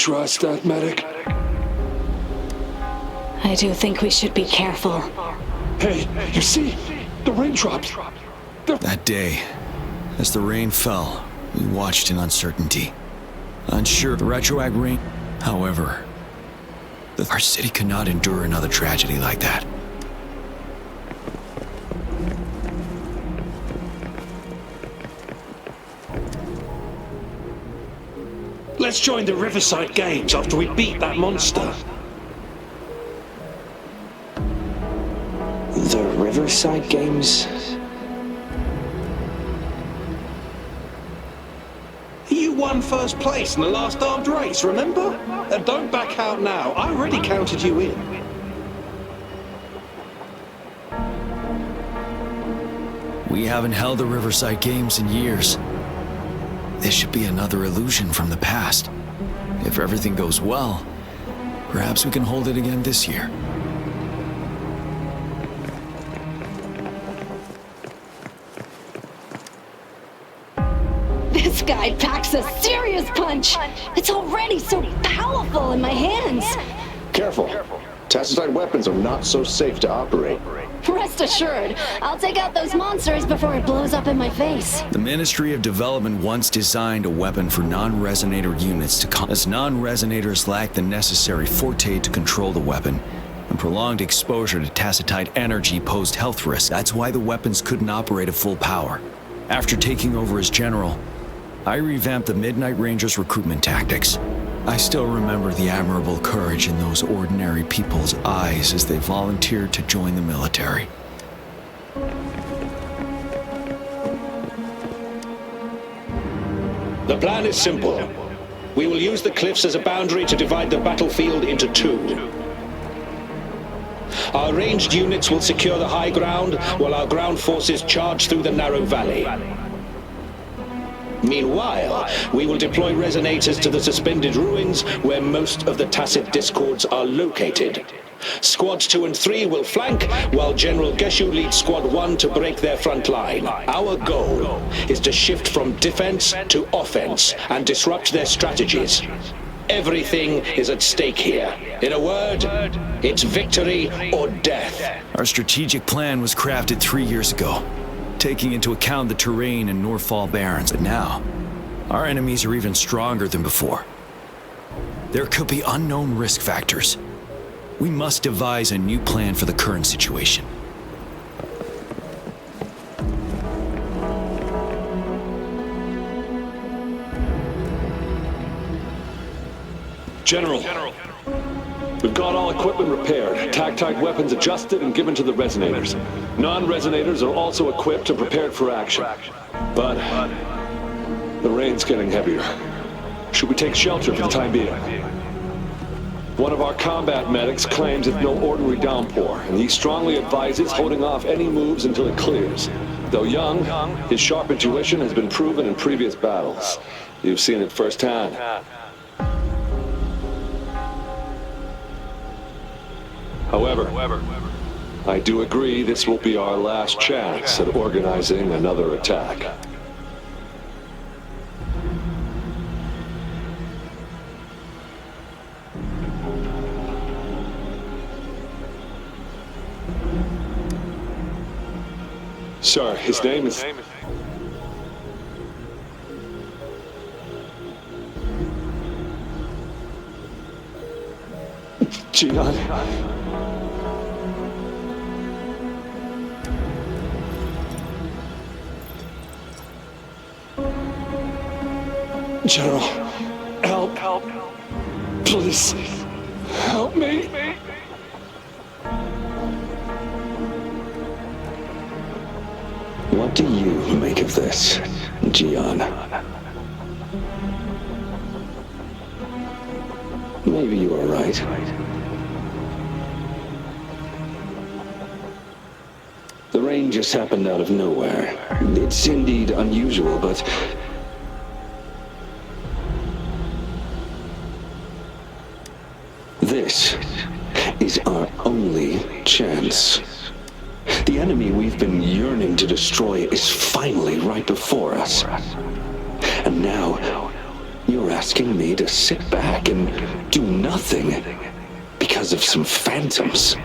trust that medic? I do think we should be careful. Hey, you see? The raindrops. That day, as the rain fell, we watched in uncertainty. Unsure the retroact rain. However, our city could not endure another tragedy like that. Let's join the Riverside Games after we beat that monster. The Riverside Games? You won first place in the last armed race, remember? And don't back out now. I already counted you in. We haven't held the Riverside Games in years. This should be another illusion from the past. If everything goes well, perhaps we can hold it again this year. This guy packs a serious punch. It's already so powerful in my hands. Careful. Tacitite weapons are not so safe to operate. Rest assured, I'll take out those monsters before it blows up in my face. The Ministry of Development once designed a weapon for non-resonator units as non-resonators lack the necessary forte to control the weapon, and prolonged exposure to tacitite energy posed health risks. That's why the weapons couldn't operate at full power. After taking over as general, I revamped the Midnight Rangers' recruitment tactics. I still remember the admirable courage in those ordinary people's eyes as they volunteered to join the military. The plan is simple. We will use the cliffs as a boundary to divide the battlefield into two. Our ranged units will secure the high ground while our ground forces charge through the narrow valley. Meanwhile, we will deploy resonators to the suspended ruins where most of the tacit discords are located. Squads 2 and 3 will flank, while General Geshu leads Squad 1 to break their front line. Our goal is to shift from defense to offense and disrupt their strategies. Everything is at stake here. In a word, it's victory or death. Our strategic plan was crafted 3 years ago, taking into account the terrain in Northfall Barrens, and now, our enemies are even stronger than before. There could be unknown risk factors. We must devise a new plan for the current situation. General, we've got all equipment repaired, tactite weapons adjusted and given to the resonators. Non-resonators are also equipped and prepared for action. But the rain's getting heavier. Should we take shelter for the time being? One of our combat medics claims it's no ordinary downpour, and he strongly advises holding off any moves until it clears. Though young, his sharp intuition has been proven in previous battles. You've seen it firsthand. However, I do agree this will be our last chance at organizing another attack. Sir, his name is... Gian. General, help. Please, help me. What do you make of this, Gian? Maybe you are right. The rain just happened out of nowhere. It's indeed unusual, but... this is our only chance. The enemy we've been yearning to destroy is finally right before us. And now, You're asking me to sit back and do nothing because of some phantoms.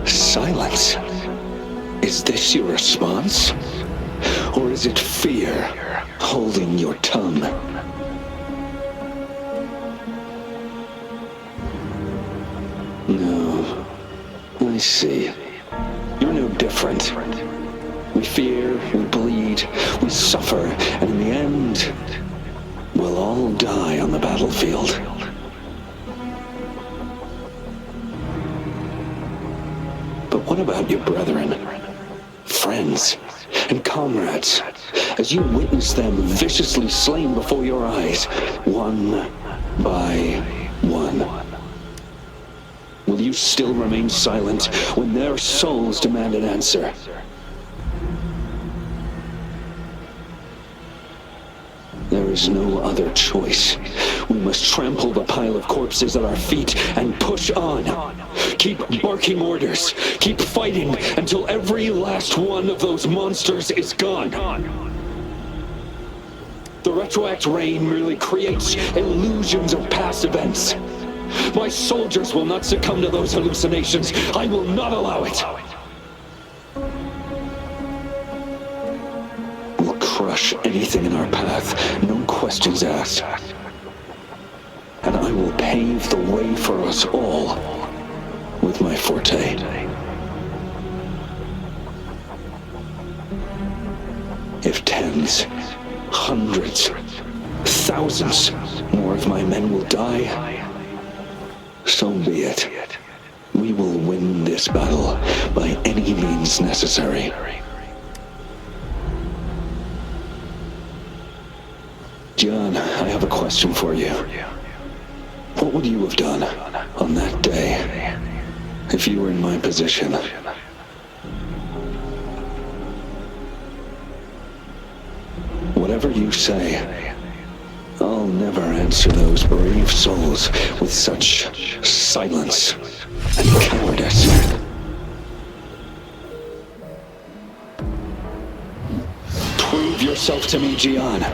Silence. Is this your response? Or is it fear holding your tongue? No. I see. You're no different. We fear, we bleed, we suffer, and in the end, we'll all die on the battlefield. But what about your brethren, friends, and comrades, as you witness them viciously slain before your eyes, one by one? Will you still remain silent when their souls demand an answer? There is no other choice. We must trample the pile of corpses at our feet and push on. Keep barking orders. Keep fighting until every last one of those monsters is gone. The retroact rain merely creates illusions of past events. My soldiers will not succumb to those hallucinations. I will not allow it. We'll crush anything in our path, no questions asked. And I will pave the way for us all with my forte. If tens, hundreds, thousands more of my men will die, so be it. We will win this battle by any means necessary. John, I have a question for you. What would you have done on that day if you were in my position? Whatever you say, I'll never answer those brave souls with such silence and cowardice. Prove yourself to me, Gian.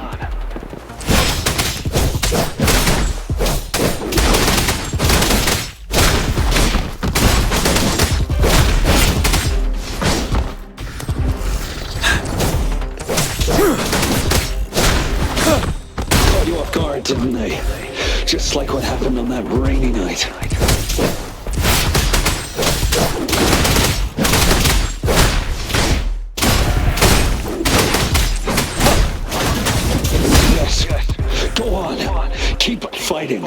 Didn't they? Just like what happened on that rainy night. Yes. Go on. Keep fighting.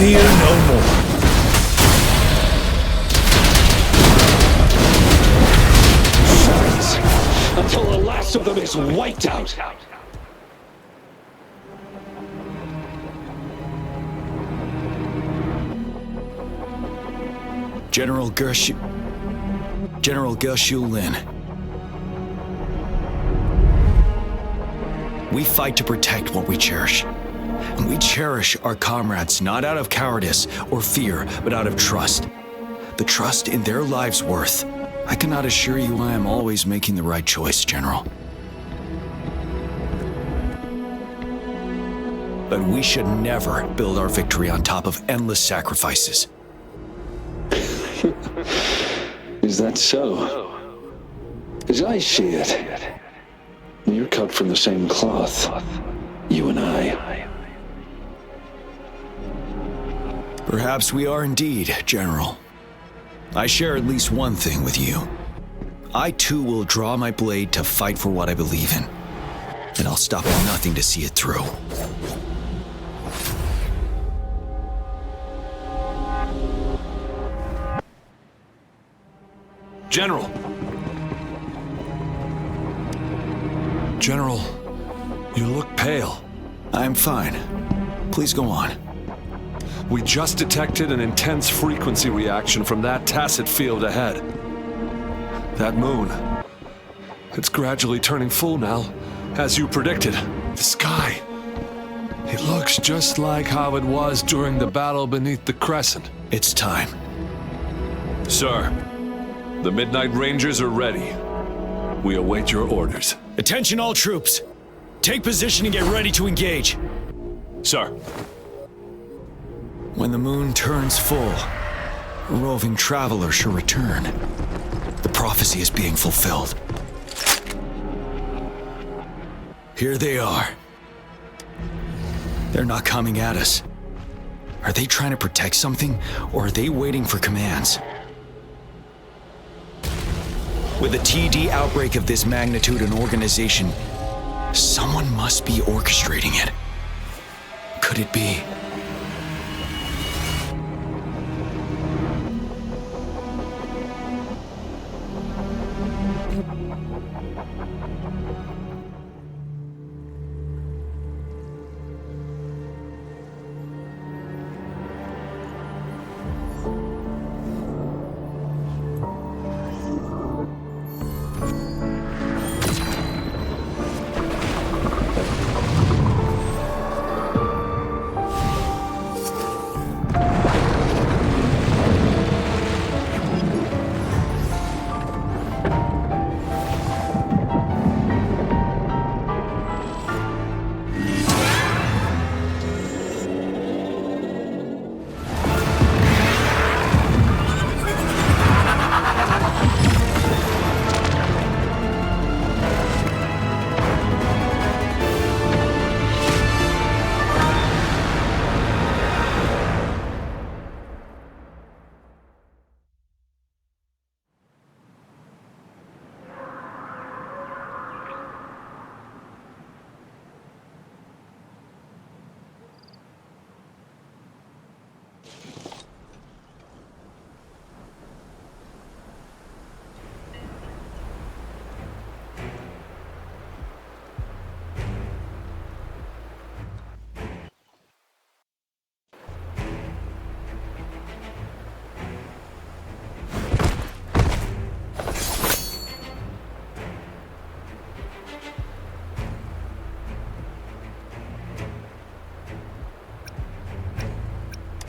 Fear no more. Silence until the last of them is wiped out. General Gershu Lin. We fight to protect what we cherish. And we cherish our comrades not out of cowardice or fear, but out of trust. The trust in their lives' worth. I cannot assure you I am always making the right choice, General. But we should never build our victory on top of endless sacrifices. Is that so? As I see it, you're cut from the same cloth, you and I. Perhaps we are indeed, General. I share at least one thing with you. I too will draw my blade to fight for what I believe in. And I'll stop at nothing to see it through. General. General, you look pale. I'm fine. Please go on. We just detected an intense frequency reaction from that tacit field ahead. That moon. It's gradually turning full now, as you predicted. The sky. It looks just like how it was during the battle beneath the crescent. It's time. Sir, the Midnight Rangers are ready. We await your orders. Attention all troops. Take position and get ready to engage. Sir. When the moon turns full, a roving traveler shall return. The prophecy is being fulfilled. Here they are. They're not coming at us. Are they trying to protect something, or are they waiting for commands? With a TD outbreak of this magnitude and organization, someone must be orchestrating it. Could it be?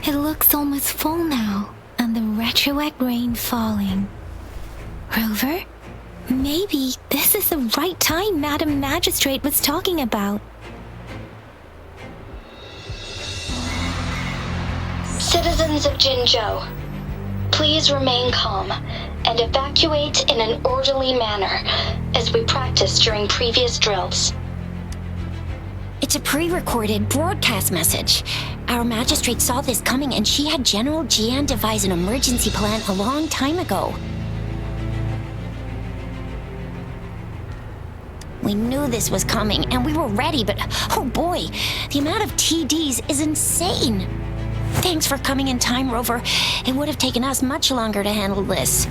It looks almost full now, and the retroact rain falling. Rover? Maybe this is the right time Madam Magistrate was talking about. Citizens of Jinzhou, please remain calm and evacuate in an orderly manner, as we practiced during previous drills. It's a pre-recorded broadcast message. Our magistrate saw this coming and she had General Jian devise an emergency plan a long time ago. We knew this was coming and we were ready, but oh boy, the amount of TDs is insane. Thanks for coming in time, Rover. It would have taken us much longer to handle this.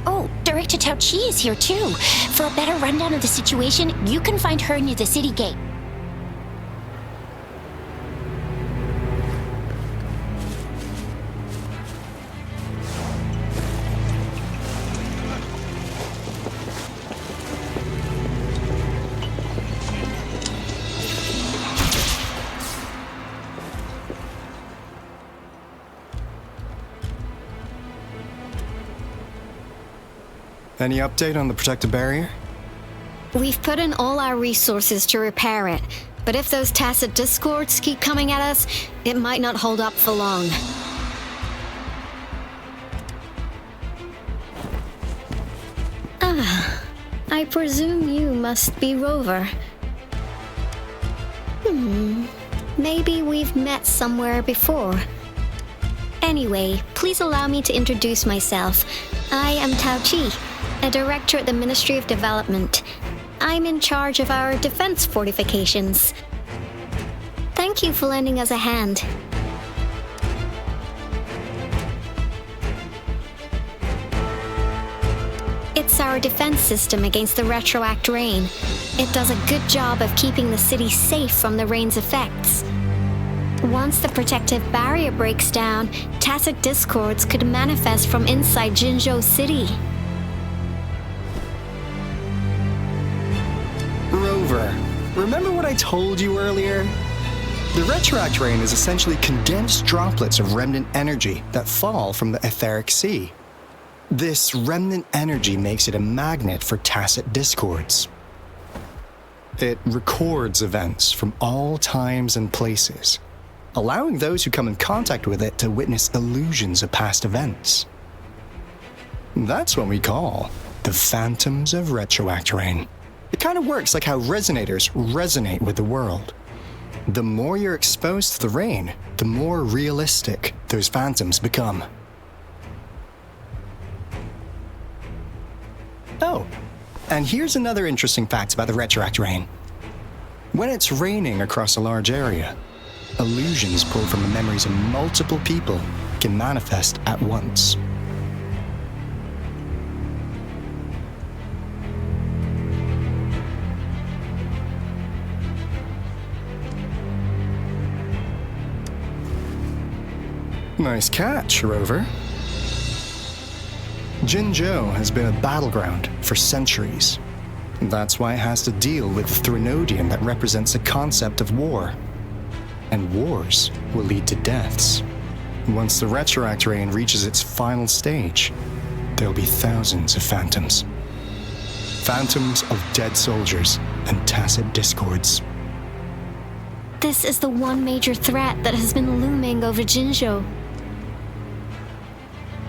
Oh, Director Tao Chi is here too. For a better rundown of the situation, you can find her near the city gate. Any update on the protective barrier? We've put in all our resources to repair it, but if those tacit discords keep coming at us, it might not hold up for long. I presume you must be Rover. Maybe we've met somewhere before. Anyway, please allow me to introduce myself. I am Tao Chi, a director at the Ministry of Development. I'm in charge of our defense fortifications. Thank you for lending us a hand. It's our defense system against the retroact rain. It does a good job of keeping the city safe from the rain's effects. Once the protective barrier breaks down, tacit discords could manifest from inside Jinzhou City. Rover, remember what I told you earlier? The retroact rain is essentially condensed droplets of remnant energy that fall from the etheric sea. This remnant energy makes it a magnet for tacit discords. It records events from all times and places, allowing those who come in contact with it to witness illusions of past events. That's what we call the phantoms of retroact rain. It kind of works like how resonators resonate with the world. The more you're exposed to the rain, the more realistic those phantoms become. Oh, and here's another interesting fact about the retroact rain. When it's raining across a large area, illusions pulled from the memories of multiple people can manifest at once. Nice catch, Rover. Jinzhou has been a battleground for centuries. That's why it has to deal with the Threnodian that represents the concept of war. And wars will lead to deaths. Once the retroact rain reaches its final stage, there'll be thousands of phantoms. Phantoms of dead soldiers and tacit discords. This is the one major threat that has been looming over Jinzhou.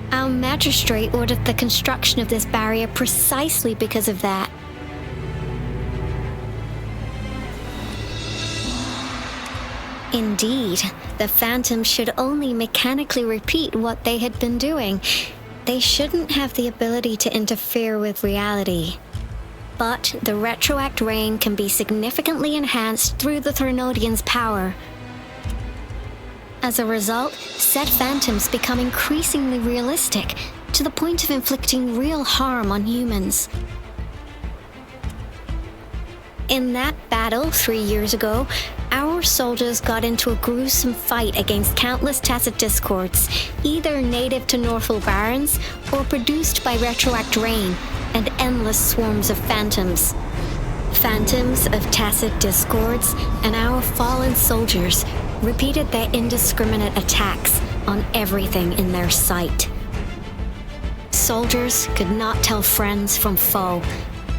Our magistrate ordered the construction of this barrier precisely because of that. Indeed, the phantoms should only mechanically repeat what they had been doing. They shouldn't have the ability to interfere with reality. But the retroact rain can be significantly enhanced through the Threnodian's power. As a result, said phantoms become increasingly realistic, to the point of inflicting real harm on humans. In that battle 3 years ago, our soldiers got into a gruesome fight against countless tacit discords, either native to Northwell Barrens or produced by retroact rain and endless swarms of phantoms. Phantoms of tacit discords and our fallen soldiers repeated their indiscriminate attacks on everything in their sight. Soldiers could not tell friends from foe.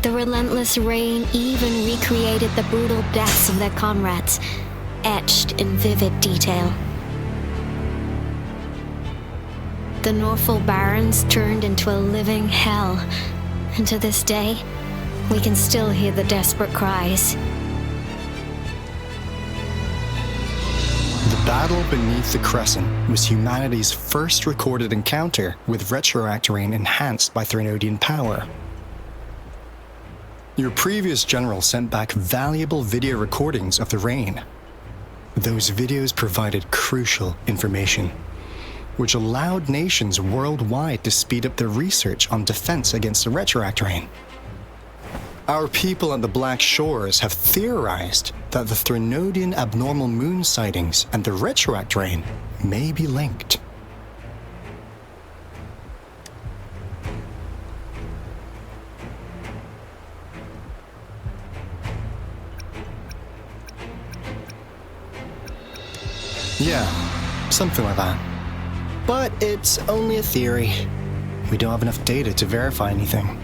The relentless rain even recreated the brutal deaths of their comrades, etched in vivid detail. The Northwell Barrens turned into a living hell, and to this day, we can still hear the desperate cries. The battle beneath the Crescent was humanity's first recorded encounter with retroact rain enhanced by Threnodian power. Your previous general sent back valuable video recordings of the rain. Those videos provided crucial information, which allowed nations worldwide to speed up their research on defense against the retroact rain. Our people at the Black Shores have theorized that the Threnodian abnormal moon sightings and the retroact rain may be linked. Yeah, something like that. But it's only a theory. We don't have enough data to verify anything.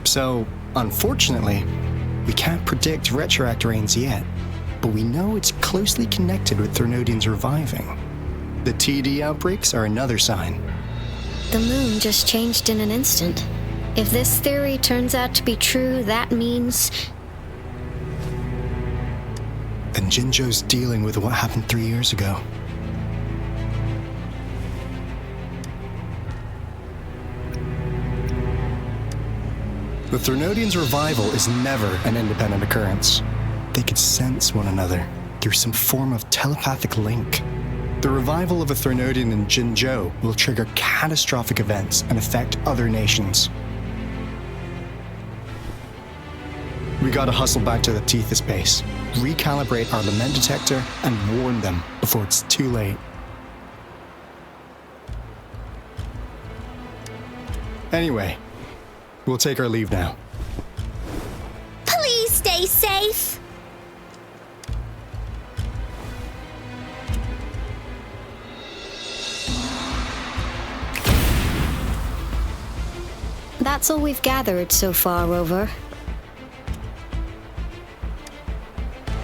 So, unfortunately, we can't predict retroact rains yet, but we know it's closely connected with Threnodians reviving. The TD outbreaks are another sign. The moon just changed in an instant. If this theory turns out to be true, that means... And Jinzhou's dealing with what happened 3 years ago. The Threnodians' revival is never an independent occurrence. They could sense one another through some form of telepathic link. The revival of a Threnodian in Jinzhou will trigger catastrophic events and affect other nations. We gotta hustle back to the Tethys base, recalibrate our lament detector, and warn them before it's too late. Anyway, we'll take our leave now. Please stay safe. That's all we've gathered so far, Rover.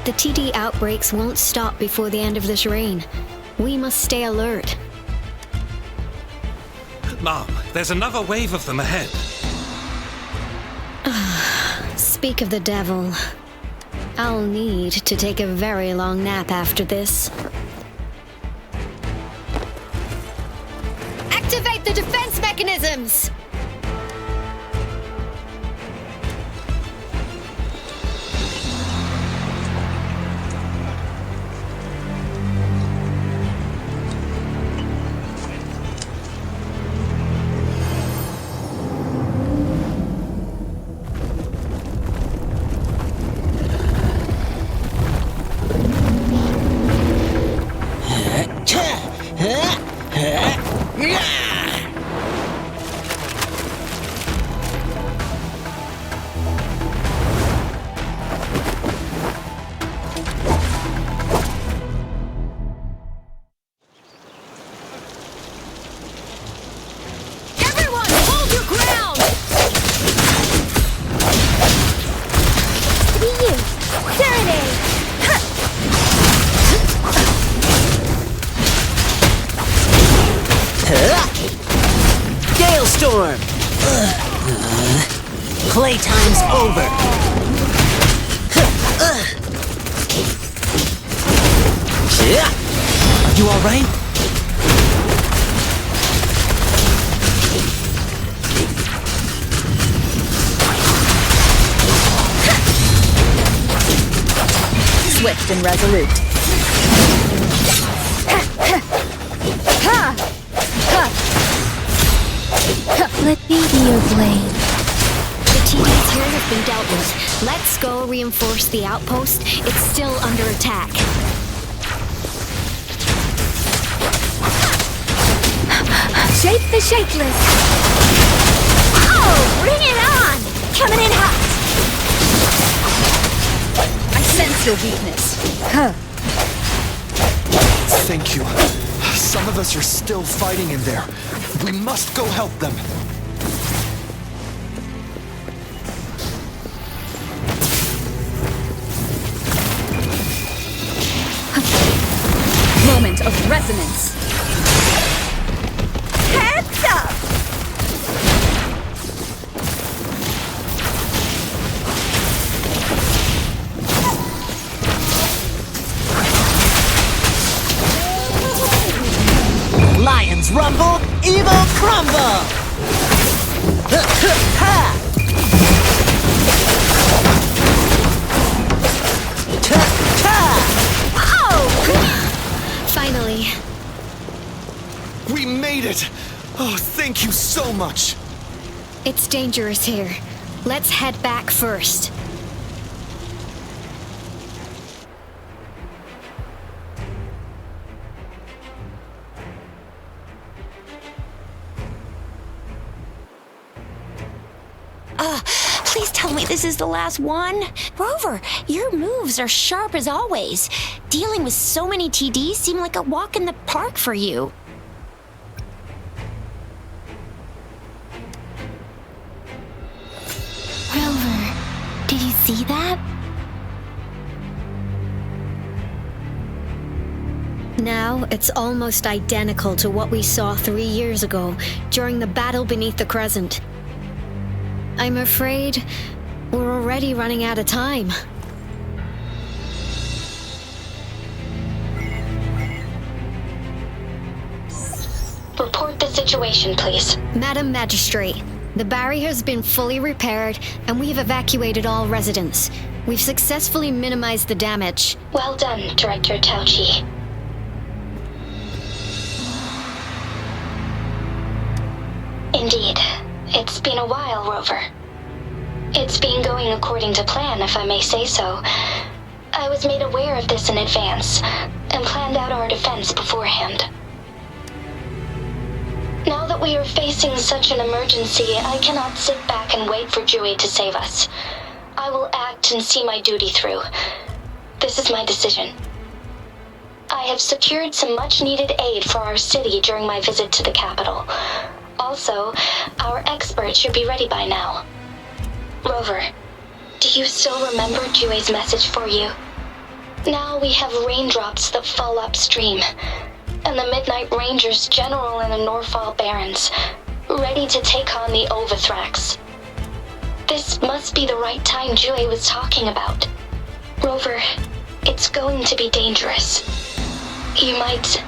The TD outbreaks won't stop before the end of this reign. We must stay alert. Mom, there's another wave of them ahead. Speak of the devil. I'll need to take a very long nap after this. Activate the defense mechanisms! Storm! Playtime's over! You alright? Swift and resolute. Let me be your blade. The TDs here have been dealt with. Let's go reinforce the outpost. It's still under attack. Shape the shapeless. Oh, bring it on! Coming in hot. I sense your weakness. Thank you. Some of us are still fighting in there. We must go help them. Moment of resonance. Heads up! Lions rumble, evil crumble! Finally. We made it! Oh, thank you so much! It's dangerous here. Let's head back first. Please tell me this is the last one. Rover, your moves are sharp as always. Dealing with so many TDs seemed like a walk in the park for you. Rover, did you see that? Now, it's almost identical to what we saw 3 years ago during the battle beneath the Crescent. I'm afraid we're already running out of time. Report the situation, please. Madam Magistrate, the barrier has been fully repaired and we've evacuated all residents. We've successfully minimized the damage. Well done, Director Tauchi. Indeed. It's been a while, Rover. It's been going according to plan, if I may say so. I was made aware of this in advance, and planned out our defense beforehand. Now that we are facing such an emergency, I cannot sit back and wait for Dewey to save us. I will act and see my duty through. This is my decision. I have secured some much-needed aid for our city during my visit to the capital. Also, our expert should be ready by now. Rover, do you still remember Dewey's message for you? Now we have raindrops that fall upstream, and the Midnight Rangers general in the Norfall Barrens, ready to take on the Overthrax. This must be the right time Dewey was talking about. Rover, it's going to be dangerous. You might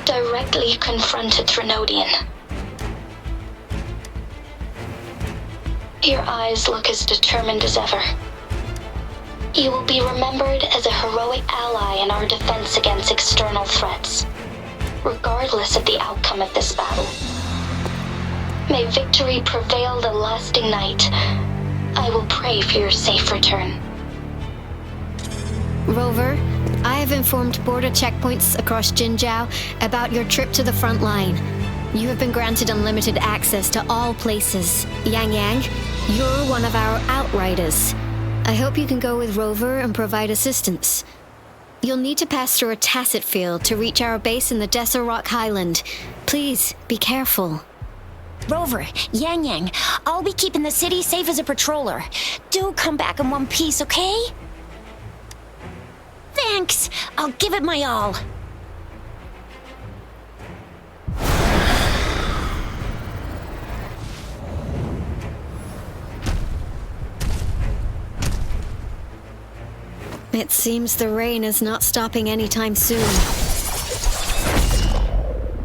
directly confront a Trinodian. Your eyes look as determined as ever. You will be remembered as a heroic ally in our defense against external threats, regardless of the outcome of this battle. May victory prevail the lasting night. I will pray for your safe return. Rover, I have informed border checkpoints across Jinzhou about your trip to the front line. You have been granted unlimited access to all places. Yang Yang, you're one of our outriders. I hope you can go with Rover and provide assistance. You'll need to pass through a tacit field to reach our base in the Desert Rock Highland. Please, be careful. Rover, Yang Yang, I'll be keeping the city safe as a patroller. Do come back in one piece, okay? Thanks. I'll give it my all. It seems the rain is not stopping anytime soon.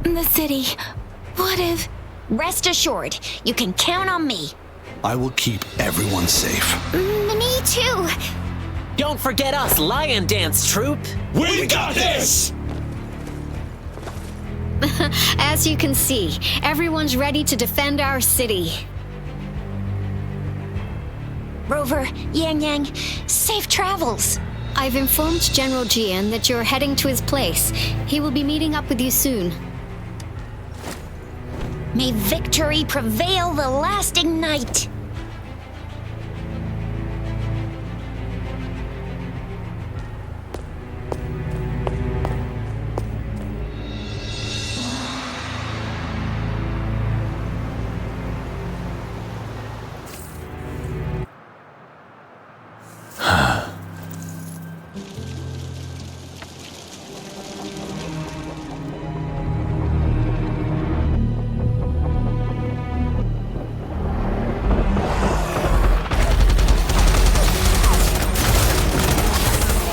The city. What if... Rest assured, you can count on me. I will keep everyone safe. Me too. Don't forget us, Lion Dance Troupe. We got this! As you can see, everyone's ready to defend our city. Rover, Yang Yang, safe travels. I've informed General Jian that you're heading to his place. He will be meeting up with you soon. May victory prevail the lasting night.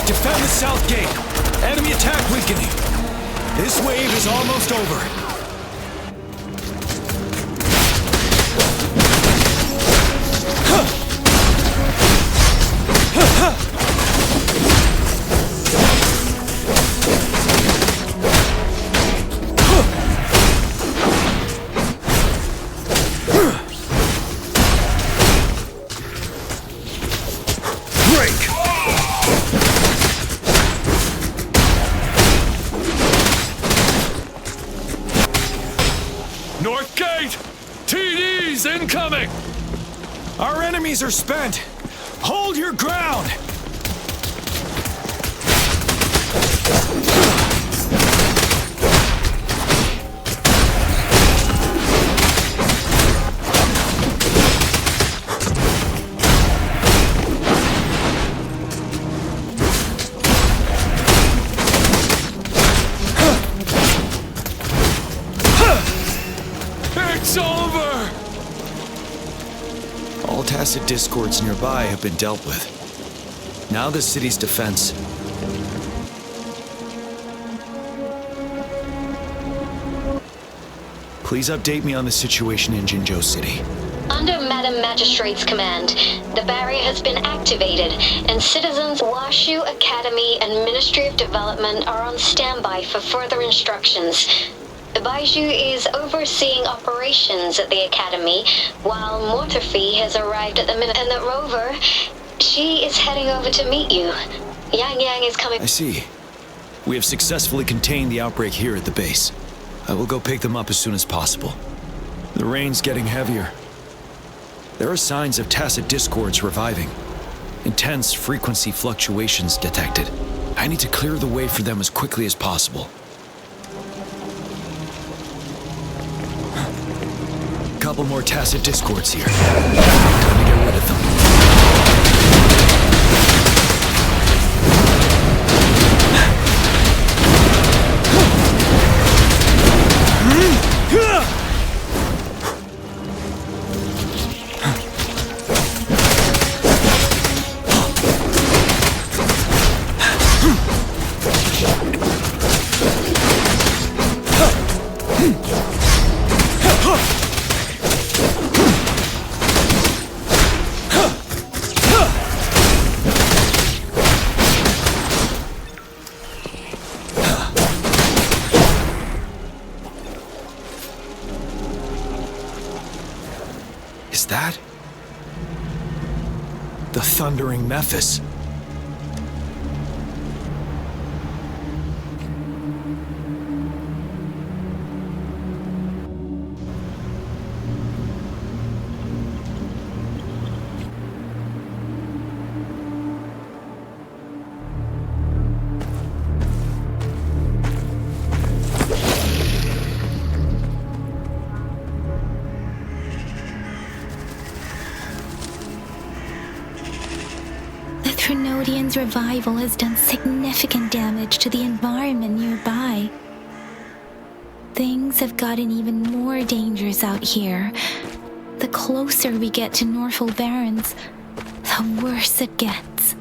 Defend the south gate. Enemy attack weakening. This wave is almost over. North Gate! TDs incoming! Our enemies are spent. Hold your ground! It's over! All tacit discords nearby have been dealt with. Now the city's defense. Please update me on the situation in Jinzhou City. Under Madam Magistrate's command, the barrier has been activated, and citizens Washu Academy and Ministry of Development are on standby for further instructions. Baiju is overseeing operations at the Academy, while Mortophy has arrived at the minute. And that Rover, she is heading over to meet you. Yang Yang is coming. I see. We have successfully contained the outbreak here at the base. I will go pick them up as soon as possible. The rain's getting heavier. There are signs of tacit discords reviving. Intense frequency fluctuations detected. I need to clear the way for them as quickly as possible. Couple more tacit discords here. Time to get rid of them. Is that the thundering Memphis? Trinodian's revival has done significant damage to the environment nearby. Things have gotten even more dangerous out here. The closer we get to Norfolk Barrens, the worse it gets.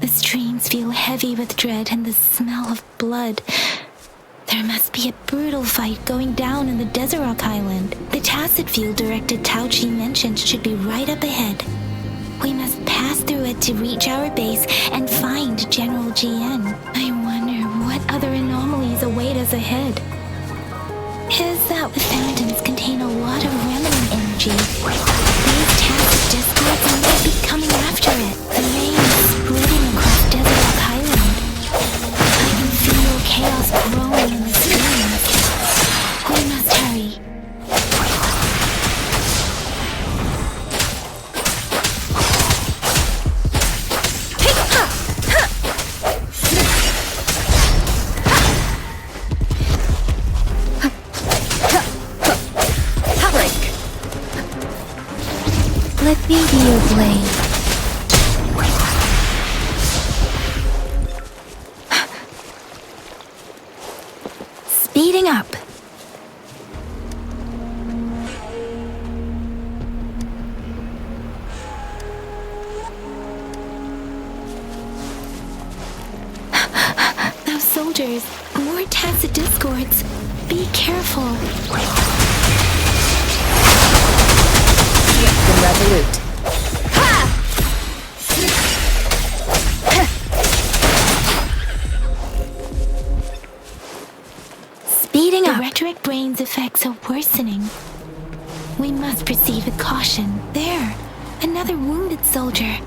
The streams feel heavy with dread and the smell of blood. There must be a brutal fight going down in the Desert Island. The tacit field directed Tao Chi mentioned should be right up ahead. We must pass through it to reach our base and find General GN. I wonder what other anomalies await us ahead. Is that the fountains contain a lot of remnant energy? These tacit discords might be coming after it. The rain is spreading across Desert Island. I can feel chaos growing in the streams. We must hurry. Let me be your blade. Speeding up. Those soldiers, more tacit discords. Be careful. Swift and resolute. Speeding up. The rhetoric brain's effects are worsening. We must proceed with caution. There, another wounded soldier.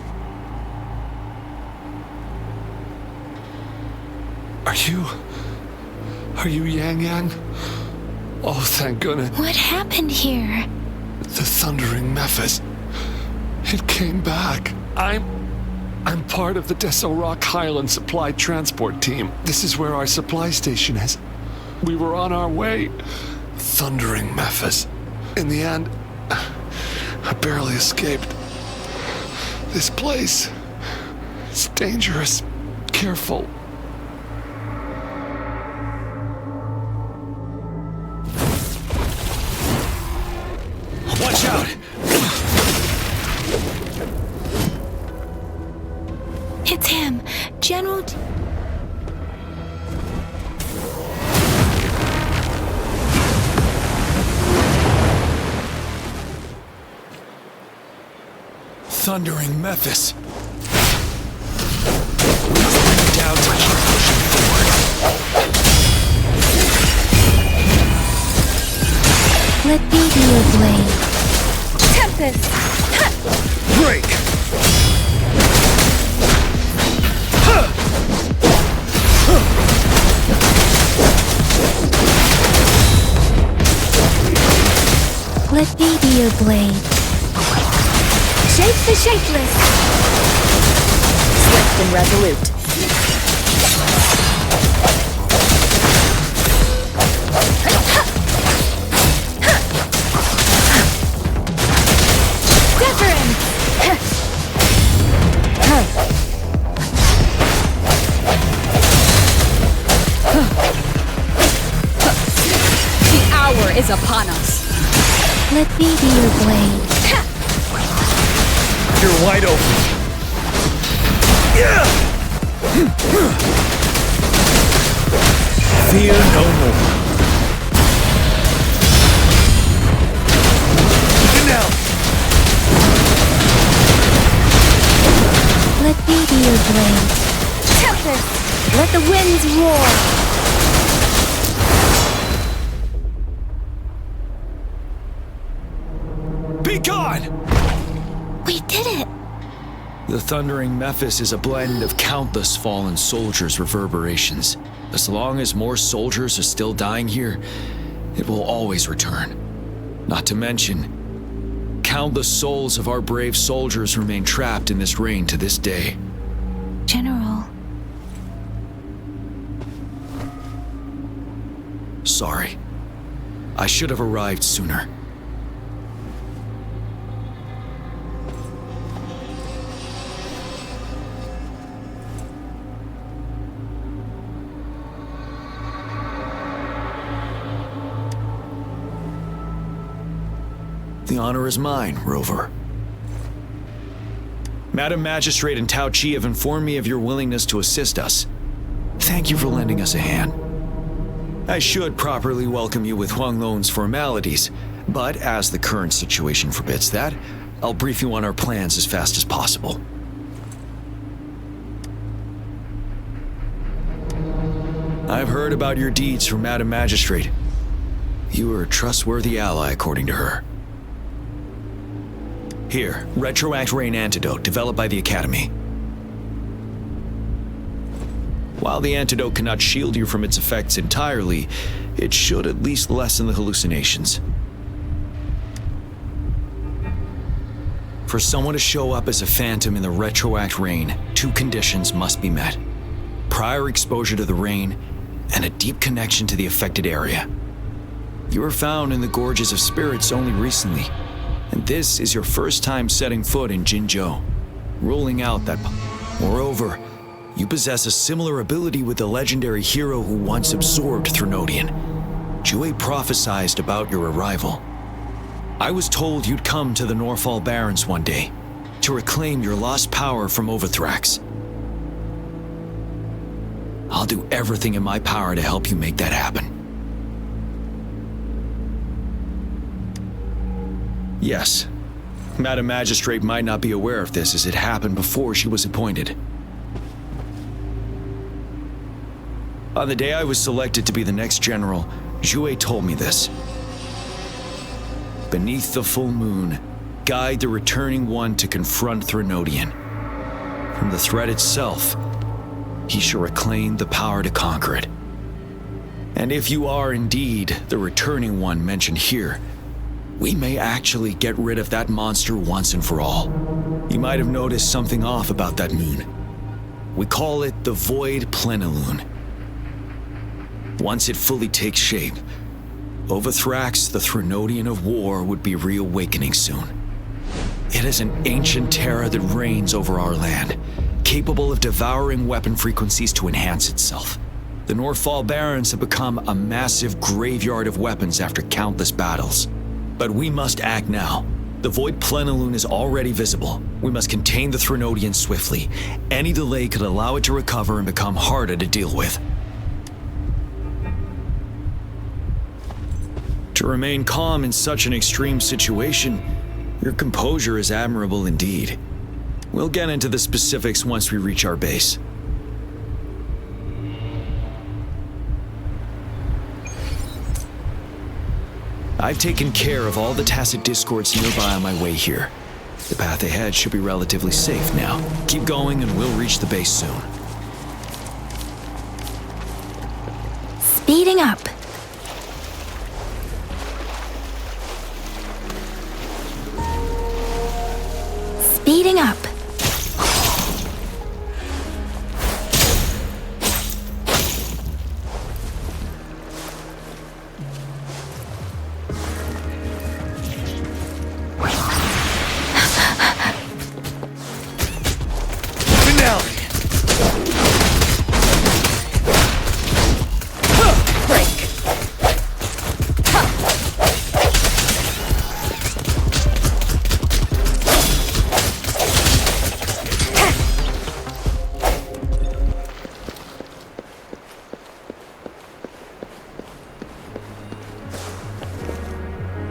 Are you Yang Yang? Oh, thank goodness. What happened here? The thundering Memphis. It came back. I'm part of the Deso Rock Highland Supply Transport Team. This is where our supply station is. We were on our way. Thundering Memphis. In the end, I barely escaped. This place, it's dangerous. Careful. Watch out! It's him, General. Thundering Memphis. We must bring it down to Let me be your blade. Tempest! Break! Let me be your blade. Shape the shapeless! Swift and resolute. The hour is upon us. Let me be your blade. You're wide open. Fear no more. Get down. Let me be your blade. Tempest! Let the winds roar! Be gone! We did it! The thundering Memphis is a blend of countless fallen soldiers' reverberations. As long as more soldiers are still dying here, it will always return. Not to mention, countless souls of our brave soldiers remain trapped in this rain to this day. General. Sorry. I should have arrived sooner. The honor is mine, Rover. Madam Magistrate and Tao Chi have informed me of your willingness to assist us. Thank you for lending us a hand. I should properly welcome you with Huang Lon's formalities, but as the current situation forbids that, I'll brief you on our plans as fast as possible. I've heard about your deeds from Madam Magistrate. You are a trustworthy ally, according to her. Here, Retroact Rain Antidote, developed by the Academy. While the antidote cannot shield you from its effects entirely, it should at least lessen the hallucinations. For someone to show up as a phantom in the Retroact Rain, 2 conditions must be met. Prior exposure to the rain, and a deep connection to the affected area. You were found in the Gorges of Spirits only recently, and this is your first time setting foot in Jinzhou, ruling out that. Moreover, you possess a similar ability with the legendary hero who once absorbed Threnodian. Jue prophesied about your arrival. I was told you'd come to the Norfall Barrens one day, to reclaim your lost power from Overthrax. I'll do everything in my power to help you make that happen. Yes, Madam Magistrate might not be aware of this as it happened before she was appointed. On the day I was selected to be the next general, Jue told me this. Beneath the full moon, guide the returning one to confront Threnodian. From the threat itself, he shall reclaim the power to conquer it. And if you are indeed the returning one mentioned here, we may actually get rid of that monster once and for all. You might have noticed something off about that moon. We call it the Void Plenilune. Once it fully takes shape, Overthrax, the Threnodian of War, would be reawakening soon. It is an ancient terror that reigns over our land, capable of devouring weapon frequencies to enhance itself. The Norfall Barrens have become a massive graveyard of weapons after countless battles. But we must act now. The Void Plenilune is already visible. We must contain the Threnodian swiftly. Any delay could allow it to recover and become harder to deal with. To remain calm in such an extreme situation, your composure is admirable indeed. We'll get into the specifics once we reach our base. I've taken care of all the tacit discords nearby on my way here. The path ahead should be relatively safe now. Keep going and we'll reach the base soon. Speeding up. Speeding up.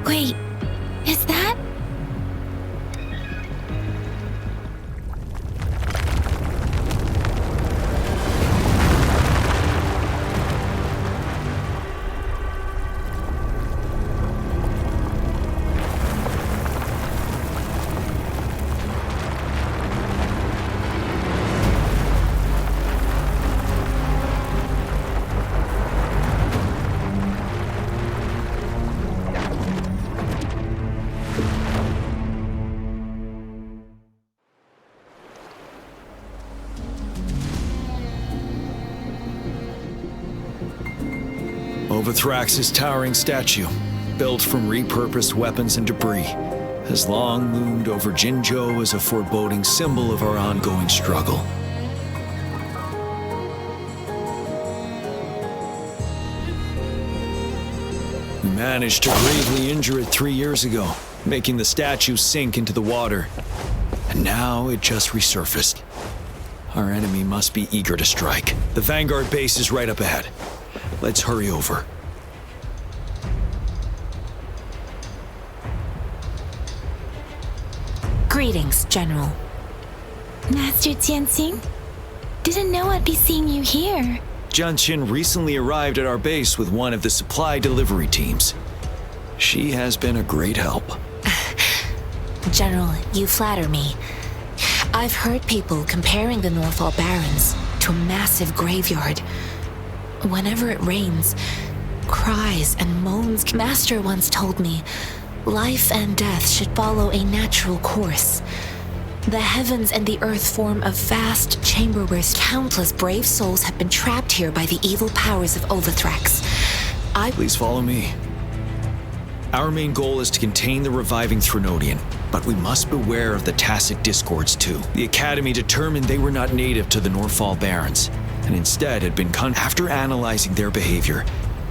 Wait, is that? Overthrax's towering statue, built from repurposed weapons and debris, has long loomed over Jinzhou as a foreboding symbol of our ongoing struggle. We managed to gravely injure it 3 years ago, making the statue sink into the water. And now it just resurfaced. Our enemy must be eager to strike. The Vanguard base is right up ahead. Let's hurry over. Greetings, General. Master Jianxing? Didn't know I'd be seeing you here. Jianqin recently arrived at our base with one of the supply delivery teams. She has been a great help. General, you flatter me. I've heard people comparing the Norfall Barrens to a massive graveyard. Whenever it rains, cries and moans. Master once told me, life and death should follow a natural course. The heavens and the earth form a vast chamber where countless brave souls have been trapped here by the evil powers of Overthrax. Please follow me. Our main goal is to contain the reviving Threnodian, but we must beware of the tacit discords too. The Academy determined they were not native to the Norfall Barrens, and instead had been after analyzing their behavior.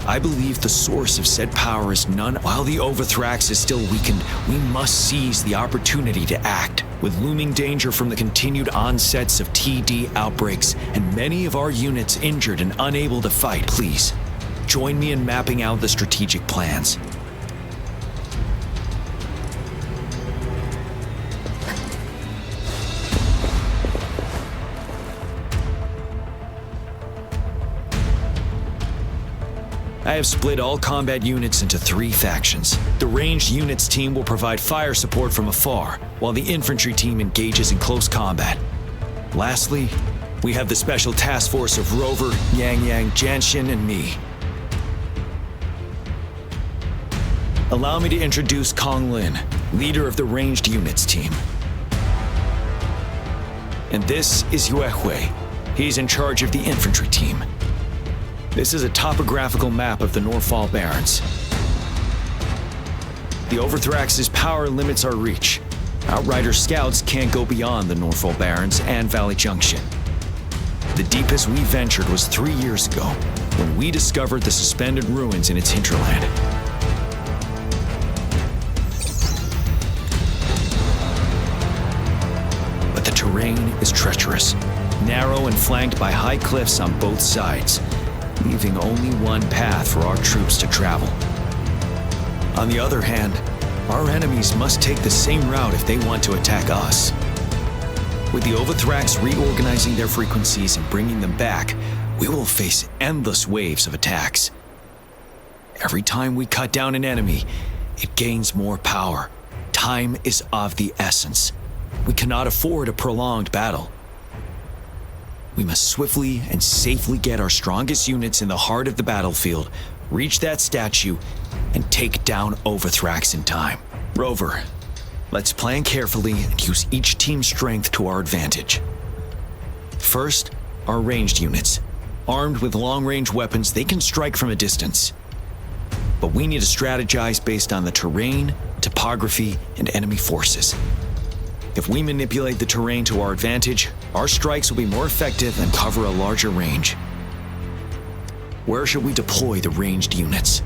I believe the source of said power is none. While the Overthrax is still weakened, we must seize the opportunity to act. With looming danger from the continued onsets of TD outbreaks and many of our units injured and unable to fight, please, join me in mapping out the strategic plans. I have split all combat units into 3 factions. The ranged units team will provide fire support from afar, while the infantry team engages in close combat. Lastly, we have the special task force of Rover, Yang Yang, Jianxin, and me. Allow me to introduce Kong Lin, leader of the ranged units team. And this is Yue Hui. He's in charge of the infantry team. This is a topographical map of the Norfall Barrens. The Overthrax's power limits our reach. Outrider scouts can't go beyond the Norfall Barrens and Valley Junction. The deepest we ventured was 3 years ago, when we discovered the suspended ruins in its hinterland. But the terrain is treacherous, narrow and flanked by high cliffs on both sides, leaving only one path for our troops to travel. On the other hand, our enemies must take the same route if they want to attack us. With the Overthrax reorganizing their frequencies and bringing them back, we will face endless waves of attacks. Every time we cut down an enemy, it gains more power. Time is of the essence. We cannot afford a prolonged battle. We must swiftly and safely get our strongest units in the heart of the battlefield, reach that statue, and take down Overthrax in time. Rover, let's plan carefully and use each team's strength to our advantage. First, our ranged units. Armed with long-range weapons, they can strike from a distance. But we need to strategize based on the terrain, topography, and enemy forces. If we manipulate the terrain to our advantage, our strikes will be more effective and cover a larger range. Where should we deploy the ranged units?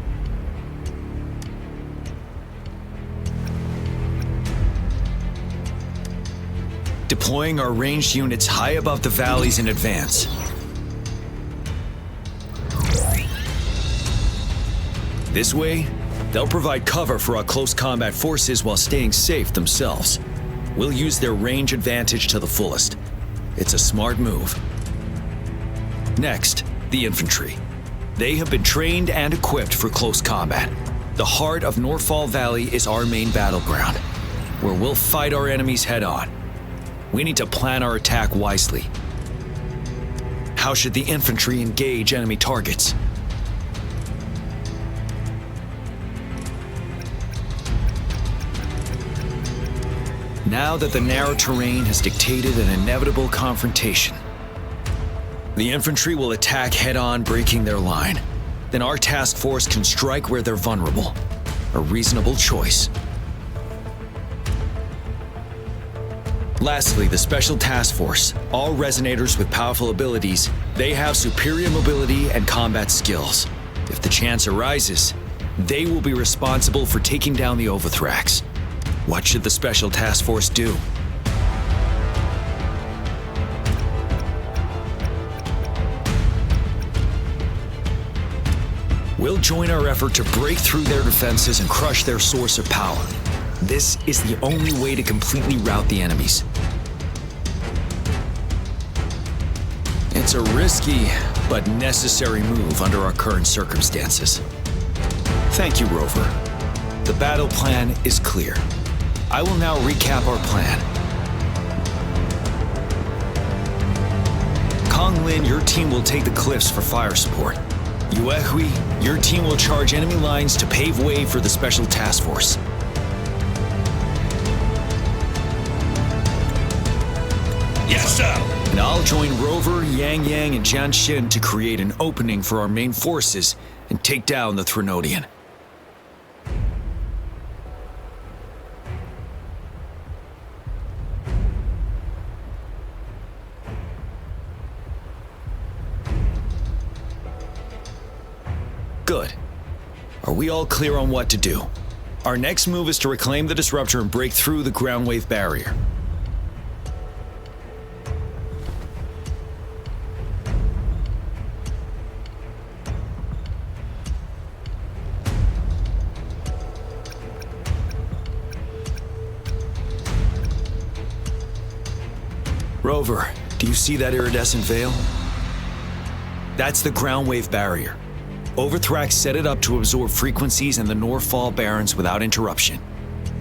Deploying our ranged units high above the valleys in advance. This way, they'll provide cover for our close combat forces while staying safe themselves. We'll use their range advantage to the fullest. It's a smart move. Next, the infantry. They have been trained and equipped for close combat. The heart of Northfall Valley is our main battleground, where we'll fight our enemies head-on. We need to plan our attack wisely. How should the infantry engage enemy targets? Now that the narrow terrain has dictated an inevitable confrontation, the infantry will attack head-on, breaking their line. Then our task force can strike where they're vulnerable. A reasonable choice. Lastly, the Special Task Force. All resonators with powerful abilities, they have superior mobility and combat skills. If the chance arises, they will be responsible for taking down the Overthrax. What should the Special Task Force do? We'll join our effort to break through their defenses and crush their source of power. This is the only way to completely rout the enemies. It's a risky but necessary move under our current circumstances. Thank you, Rover. The battle plan is clear. I will now recap our plan. Kong Lin, your team will take the cliffs for fire support. Yuehui, your team will charge enemy lines to pave way for the Special Task Force. Yes, sir! And I'll join Rover, Yang Yang, and Jian Xin to create an opening for our main forces and take down the Threnodian. Good. Are we all clear on what to do? Our next move is to reclaim the disruptor and break through the ground wave barrier. Rover, do you see that iridescent veil? That's the ground wave barrier. Overthrax set it up to absorb frequencies in the Northfall Barrens without interruption.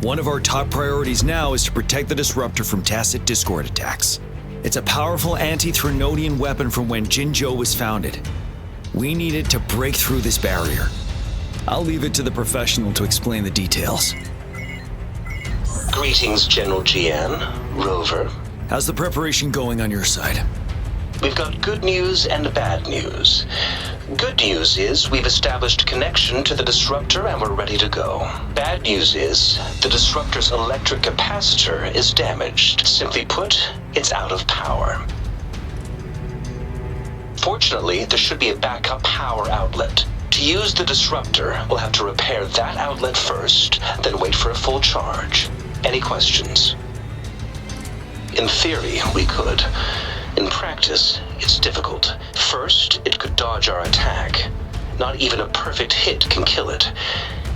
One of our top priorities now is to protect the disruptor from tacit discord attacks. It's a powerful anti-Threnodian weapon from when Jinzhou was founded. We need it to break through this barrier. I'll leave it to the professional to explain the details. Greetings, General Jian, Rover. How's the preparation going on your side? We've got good news and bad news. Good news is we've established connection to the disruptor and we're ready to go. Bad news is the disruptor's electric capacitor is damaged. Simply put, it's out of power. Fortunately, there should be a backup power outlet. To use the disruptor, we'll have to repair that outlet first, then wait for a full charge. Any questions? In theory, we could. In practice, it's difficult. First, it could dodge our attack. Not even a perfect hit can kill it.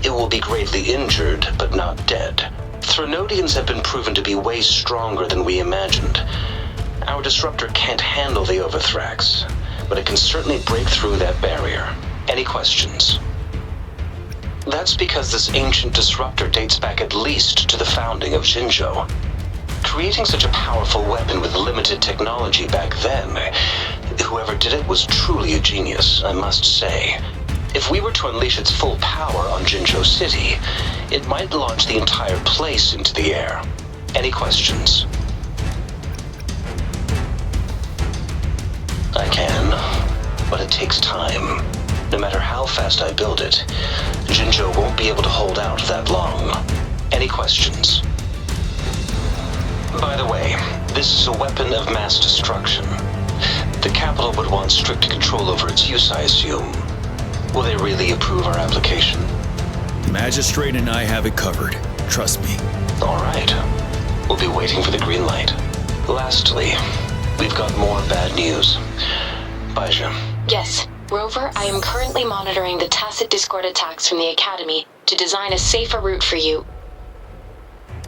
It will be greatly injured, but not dead. Threnodians have been proven to be way stronger than we imagined. Our disruptor can't handle the Overthrax, but it can certainly break through that barrier. Any questions? That's because this ancient disruptor dates back at least to the founding of Jinzhou. Creating such a powerful weapon with limited technology back then, whoever did it was truly a genius, I must say. If we were to unleash its full power on Jinzhou City, it might launch the entire place into the air. Any questions? I can, but it takes time. No matter how fast I build it, Jinzhou won't be able to hold out that long. Any questions? By the way, this is a weapon of mass destruction. The capital would want strict control over its use, I assume. Will they really approve our application? Magistrate and I have it covered. Trust me. All right. We'll be waiting for the green light. Lastly, we've got more bad news. Baizhi. Yes. Rover, I am currently monitoring the tacit Discord attacks from the Academy to design a safer route for you.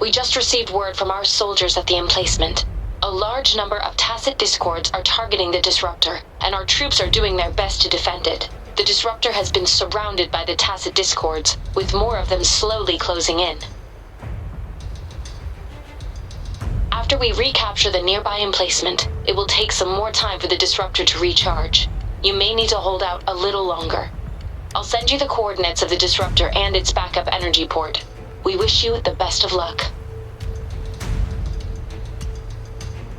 We just received word from our soldiers at the emplacement. A large number of tacit Discords are targeting the disruptor, and our troops are doing their best to defend it. The disruptor has been surrounded by the tacit Discords, with more of them slowly closing in. After we recapture the nearby emplacement, it will take some more time for the disruptor to recharge. You may need to hold out a little longer. I'll send you the coordinates of the disruptor and its backup energy port. We wish you the best of luck.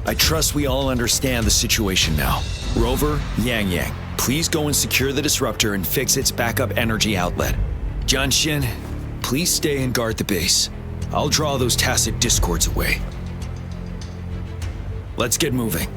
I trust we all understand the situation now. Rover, Yang, please go and secure the disruptor and fix its backup energy outlet. Jianxin, please stay and guard the base. I'll draw those tacit Discords away. Let's get moving.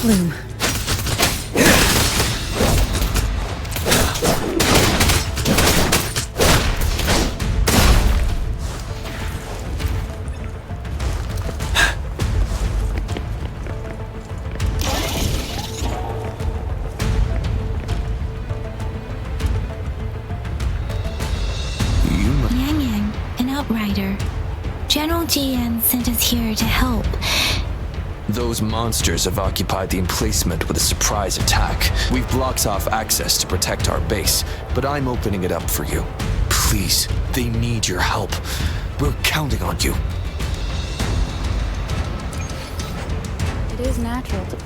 Bloom. Yang, an outrider. General Jian sent us here to help. Those monsters have occupied the emplacement with a surprise attack. We've blocked off access to protect our base, but I'm opening it up for you. Please, they need your help. We're counting on you. It is natural to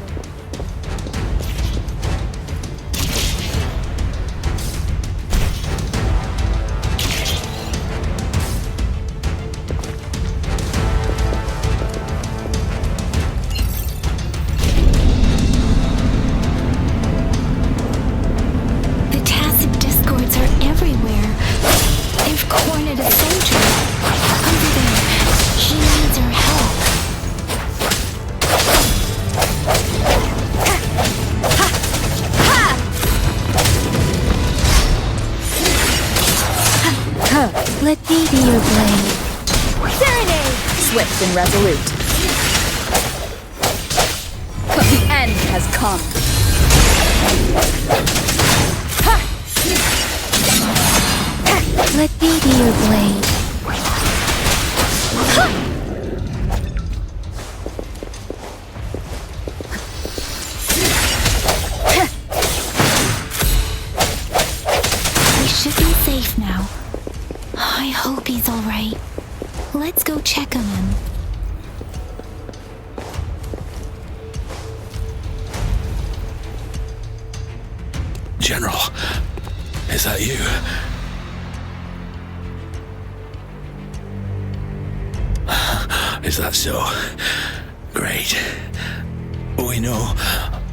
let me be your blade. Serenade! Swift and resolute. But the end has come. Let me be your blade. We should be safe now. I hope he's all right. Let's go check on him. General, is that you? Is that so? Great. We know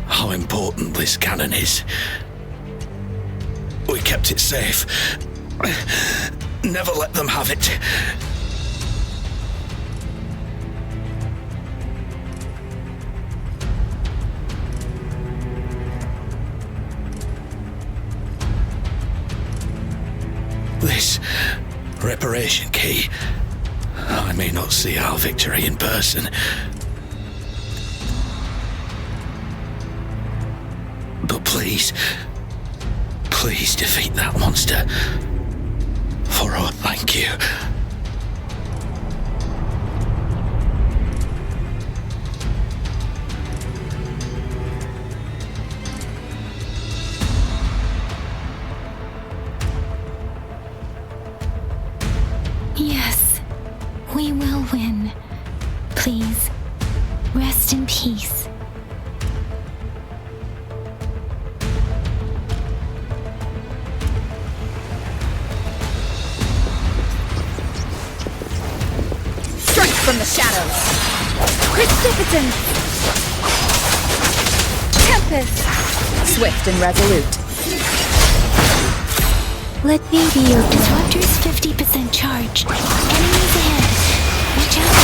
how important this cannon is. We kept it safe. Never let them have it. reparation key. I may not see our victory in person, but please defeat that monster. For our thank you. Yes, we will win. Please, rest in peace. Strike from the shadows. Precipitant. Tempest. Swift and resolute. Let me be your disruptor's 50% charge. Enemies ahead. Watch out,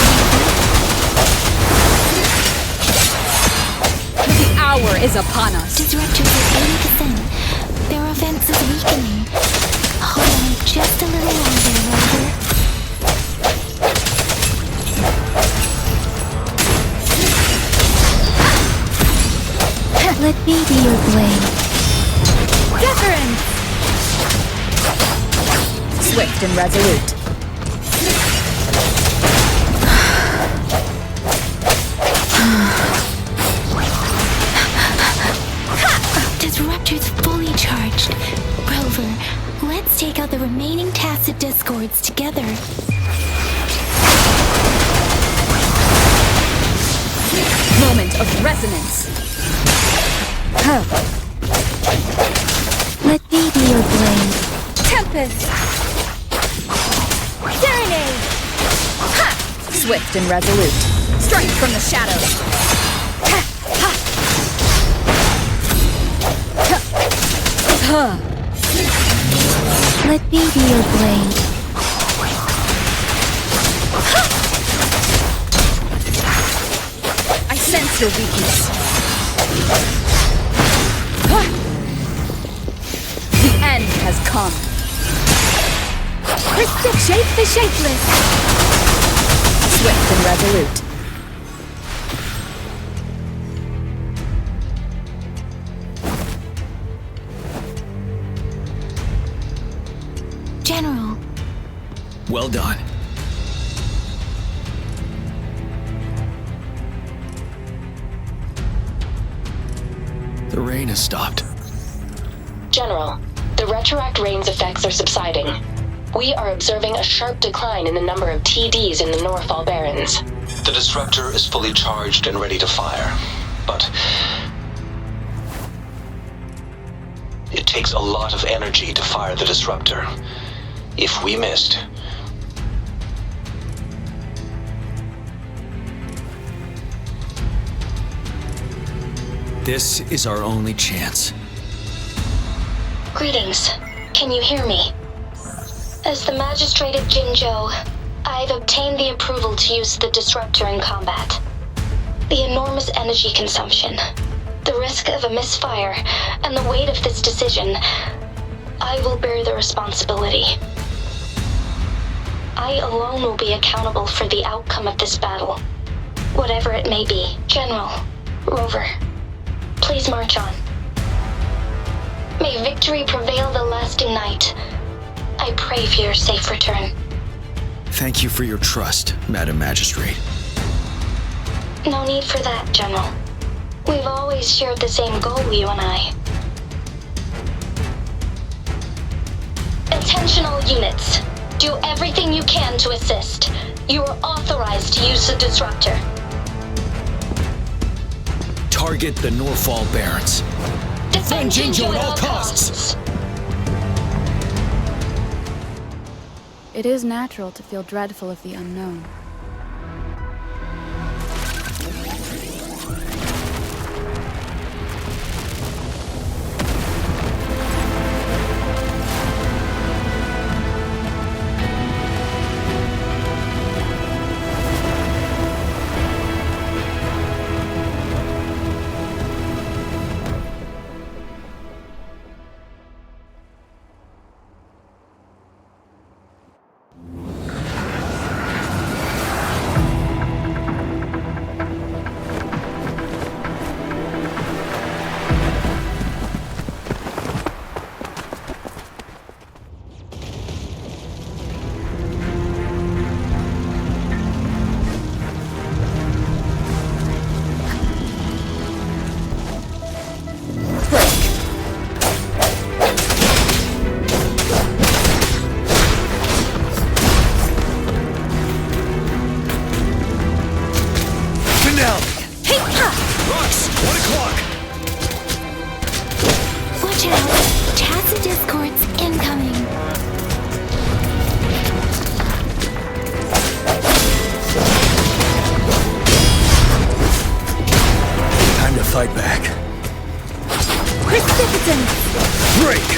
The hour is upon us. Disruptors at 80%. Their offense is weakening. Hold on just a little longer, Rover. Let me be your blade. Deference. Swift and resolute. Disruptor's fully charged. Rover, let's take out the remaining tacit discords together. Moment of resonance. Let me be your blade. Tempest. Serenade. Ha! Swift and resolute. Strike from the shadows. Ha! Ha! Ha! Let me be your blade. I sense your weakness. The end has come. Shape the shapeless. Swift and resolute. General. Well done. The rain has stopped. General, the retroact rain's effects are subsiding. We are observing a sharp decline in the number of TDs in the Norfall Barrens. The disruptor is fully charged and ready to fire, but it takes a lot of energy to fire the disruptor. If we missed, This is our only chance. Greetings. Can you hear me? As the Magistrate of Jinzhou, I've obtained the approval to use the disruptor in combat. The enormous energy consumption, the risk of a misfire, and the weight of this decision, I will bear the responsibility. I alone will be accountable for the outcome of this battle, whatever it may be. General, Rover, please march on. May victory prevail the lasting night. I pray for your safe return. Thank you for your trust, Madam Magistrate. No need for that, General. We've always shared the same goal, you and I. Attentional units, do everything you can to assist. You are authorized to use the disruptor. Target the Norfall Barrens. Defend Jinzhou at all costs. It is natural to feel dreadful of the unknown. Omnipotent! Break!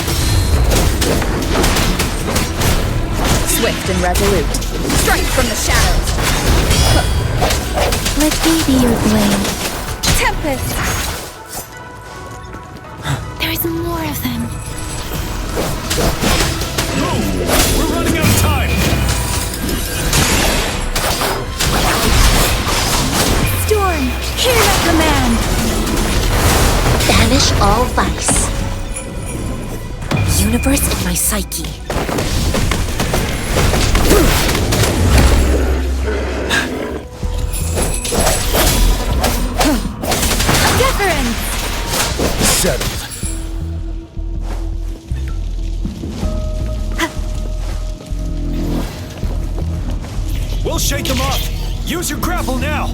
Swift and resolute. Strike from the shadows. Let me be your blade. Tempest! There's more of them. Move! We're running out of time! Storm, hear my command! Banish all vice. Universe in my psyche. Deference! Settled. We'll shake them off. Use your grapple now.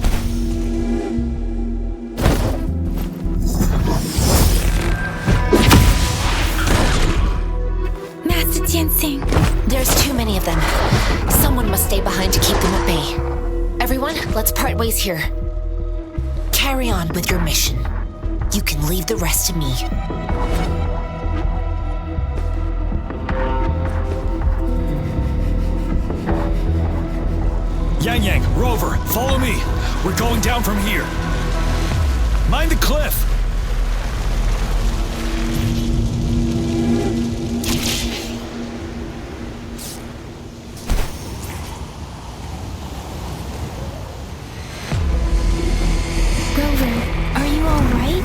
Master Tianxing. There's too many of them. Someone must stay behind to keep them at bay. Everyone, let's part ways here. Carry on with your mission. You can leave the rest to me. Yang Yang, Rover, follow me. We're going down from here. Mind the cliff. Rover, are you all right?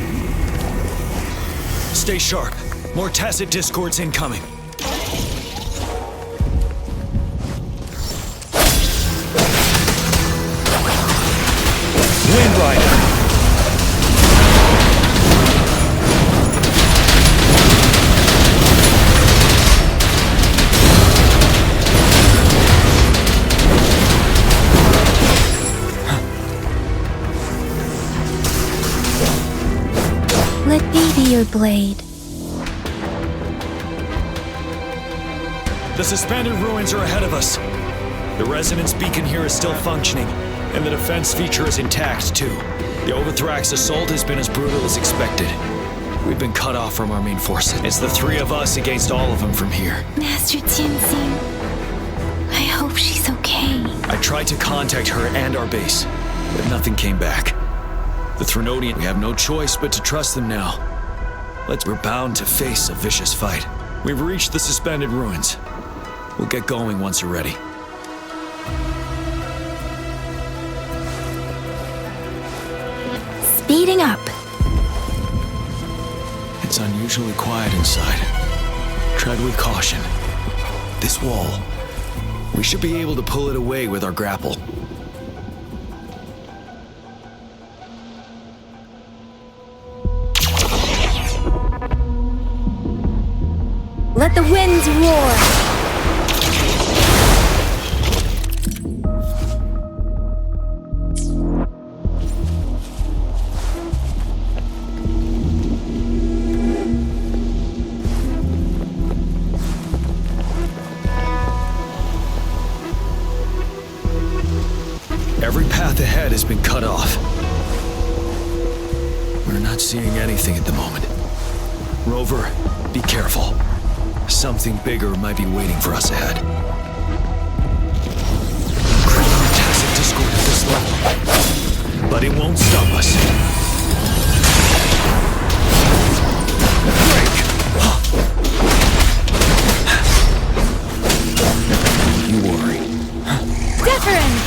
Stay sharp. More tacit discords incoming. Wind Rider. Let me be your blade. The suspended ruins are ahead of us. The resonance beacon here is still functioning, and the defense feature is intact, too. The Overthrax assault has been as brutal as expected. We've been cut off from our main forces. It's the three of us against all of them from here. Master Tianxing, I hope she's okay. I tried to contact her and our base, but nothing came back. The Threnodian, we have no choice but to trust them now. We're bound to face a vicious fight. We've reached the suspended ruins. We'll get going once we're ready. Speeding up. It's unusually quiet inside. Tread with caution. This wall, we should be able to pull it away with our grapple. Let the winds roar! Every path ahead has been cut off. We're not seeing anything at the moment. Rover, be careful. Something bigger might be waiting for us ahead. Creating tacit discord at this level. But it won't stop us. Break! You worry. Deference!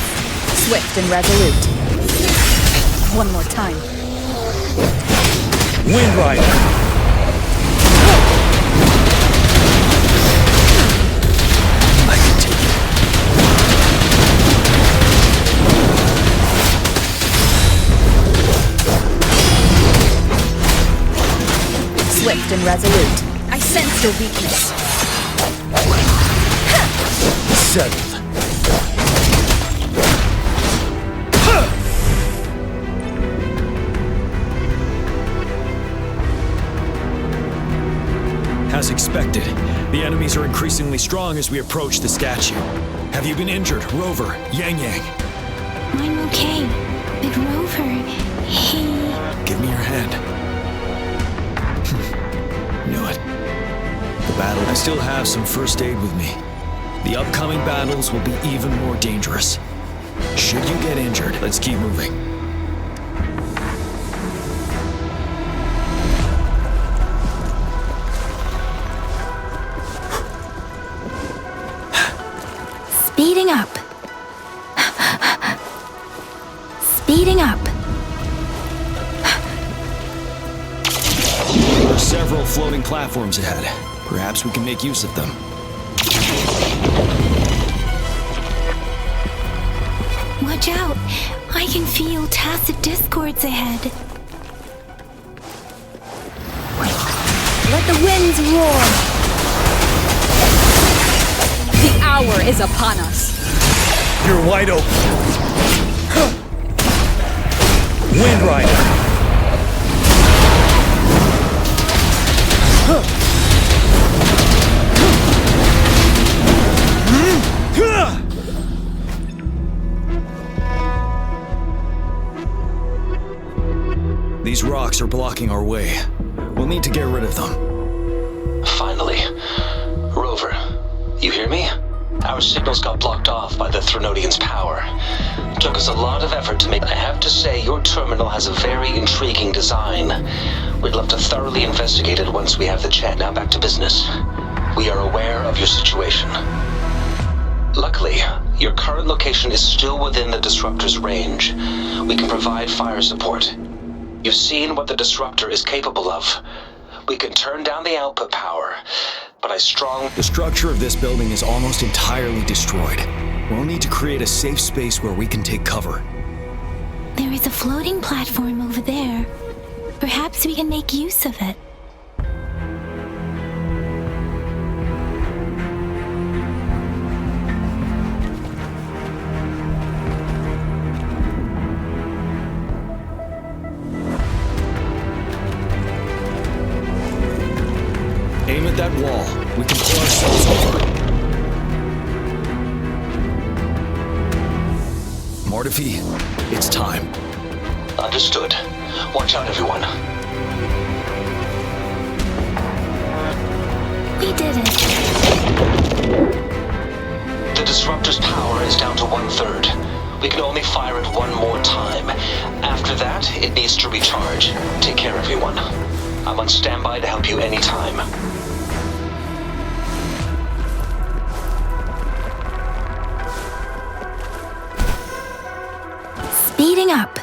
Swift and resolute. One more time. Wind Rider! Swift and resolute. I sense your weakness. Settled. As expected, the enemies are increasingly strong as we approach the statue. Have you been injured, Rover, Yang Yang? I'm okay, but Rover, he... Give me your hand. still have some first aid with me. The upcoming battles will be even more dangerous. Should you get injured, let's keep moving. Speeding up. Speeding up. There are several floating platforms ahead. Perhaps we can make use of them. Watch out! I can feel tacit discords ahead. Let the winds roar! The hour is upon us. You're wide open. Wind Rider. These rocks are blocking our way. We'll need to get rid of them. Finally. Rover, you hear me? Our signals got blocked off by the Threnodian's power. Took us a lot of effort to make... I have to say, your terminal has a very intriguing design. We'd love to thoroughly investigate it once we have the chance. Now back to business. We are aware of your situation. Luckily, your current location is still within the Disruptor's range. We can provide fire support. You've seen what the Disruptor is capable of. We can turn down the output power, but The structure of this building is almost entirely destroyed. We'll need to create a safe space where we can take cover. There is a floating platform over there. Perhaps we can make use of it. Aim at that wall. We can pull ourselves over. Mortifi, it's time. Understood. Watch out, everyone. We did it. The Disruptor's power is down to 1/3. We can only fire it one more time. After that, it needs to recharge. Take care, everyone. I'm on standby to help you anytime. Speeding up.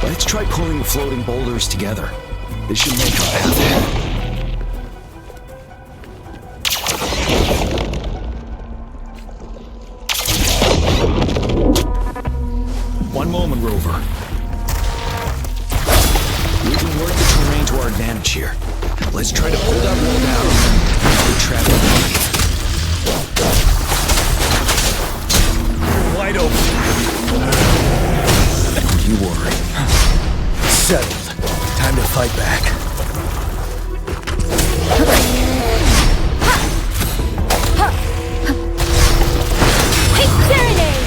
Let's try pulling the floating boulders together. This should make our path ahead. One moment, Rover. We can work the terrain to our advantage here. Let's try to pull that wall down and trap it underneath. You're wide open. Don't you worry. Settled. Time to fight back. Quick serenade!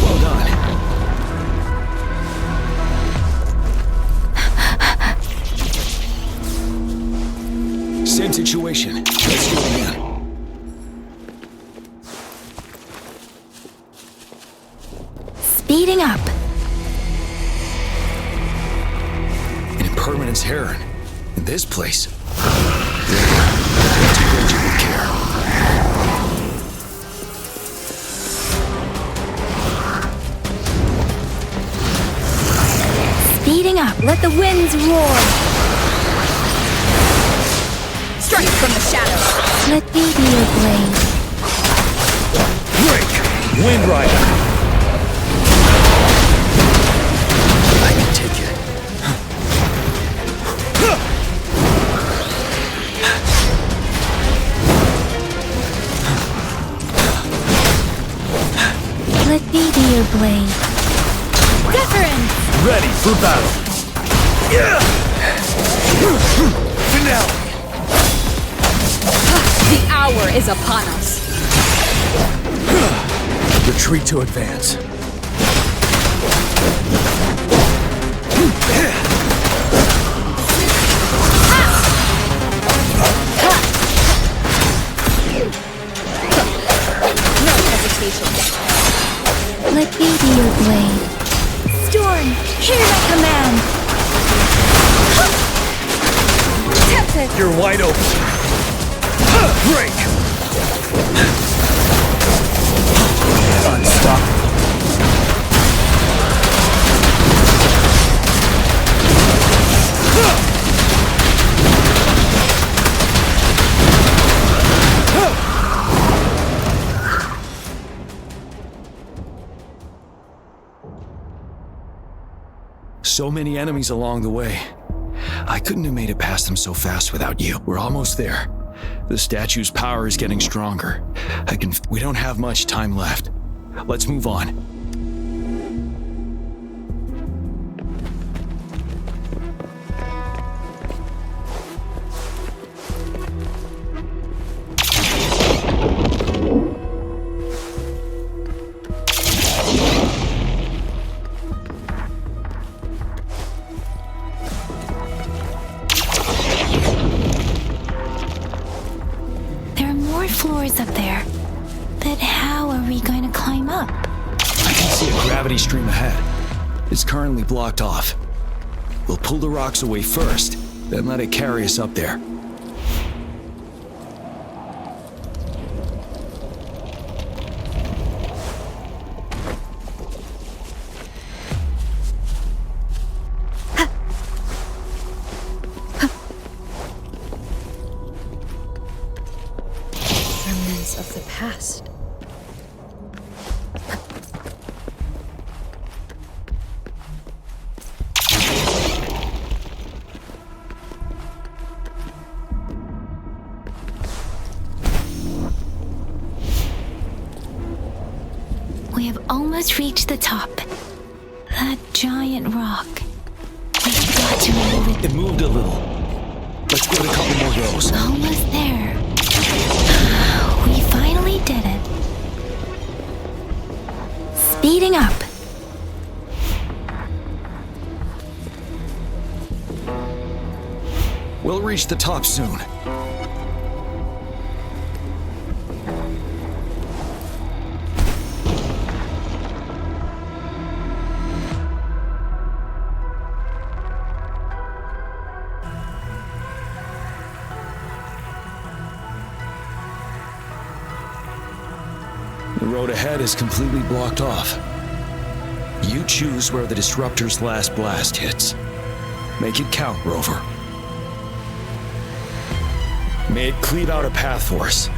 Well done. Same situation. Let's do it again. Speeding up. An impermanence heron. In this place. Integrate it with care. Speeding up. Let the winds roar. Strike from the shadows. Let me be your blade. Break! Wind Rider. I can take it. blade. Deference! Ready for battle. Finale. The hour is upon us. Retreat to advance. No hesitation. Let me be your blade. Storm, hear my command. Tempest. You're wide open. Break. Unstoppable. So many enemies along the way. I couldn't have made it past them so fast without you. We're almost there. The statue's power is getting stronger. We don't have much time left. Let's move on. Floors up there. But how are we going to climb up? I can see a gravity stream ahead. It's currently blocked off. We'll pull the rocks away first, then let it carry us up there. Of the past. We have almost reached the top. That giant rock. We've got to move it. It moved a little. Let's give it a couple more goes. Almost there. We finally did it. Speeding up. We'll reach the top soon. The road ahead is completely blocked off. You choose where the Disruptor's last blast hits. Make it count, Rover. May it cleave out a path for us.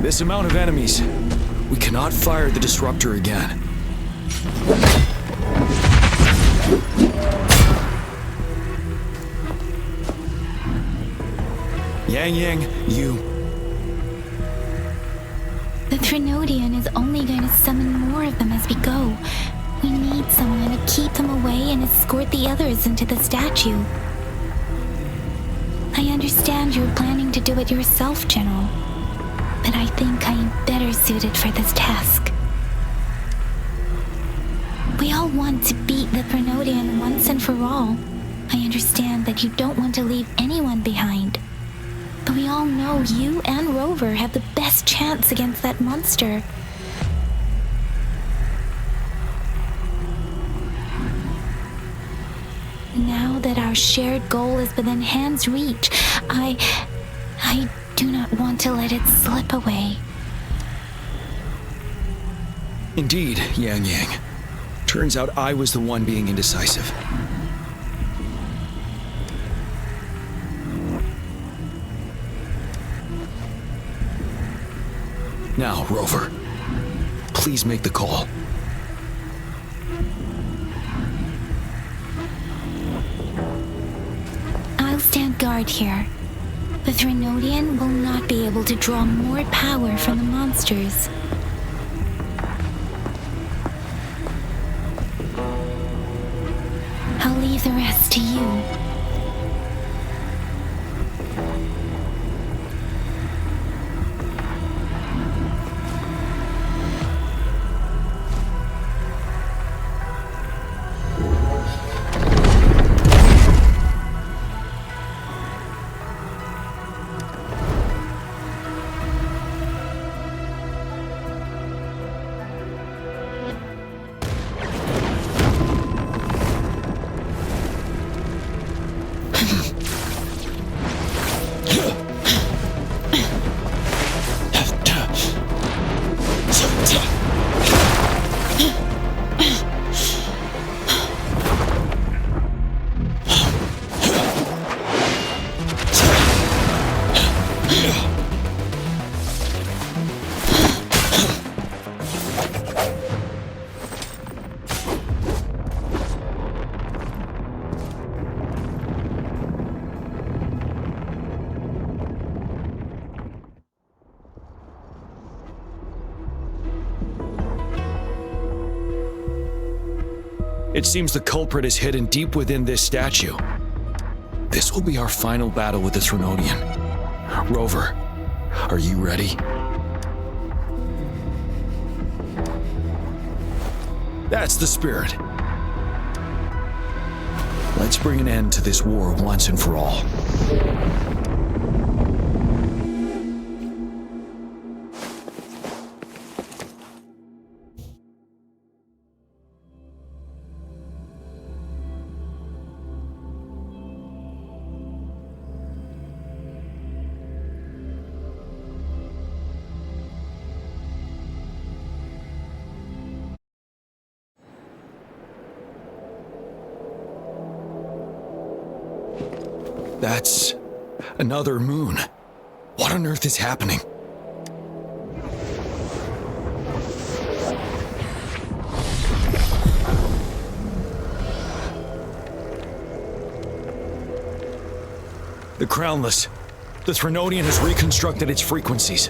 This amount of enemies, we cannot fire the Disruptor again. Yang, you... The Trinodian is only going to summon more of them as we go. We need someone to keep them away and escort the others into the statue. I understand you're planning to do it yourself, General. But I think I am better suited for this task. We all want to beat the Trinodian once and for all. I understand that you don't want to leave anyone behind. But we all know you and Rover have the best chance against that monster. Now that our shared goal is within hand's reach, I do not want to let it slip away. Indeed, Yang. Turns out I was the one being indecisive. Now, Rover, please make the call. I'll stand guard here. The Threnodian will not be able to draw more power from the monsters. I'll leave the rest to you. It seems the culprit is hidden deep within this statue. This will be our final battle with the Threnodian. Rover, are you ready? That's the spirit. Let's bring an end to this war once and for all. That's another moon. What on earth is happening? The Crownless. The Threnodian has reconstructed its frequencies.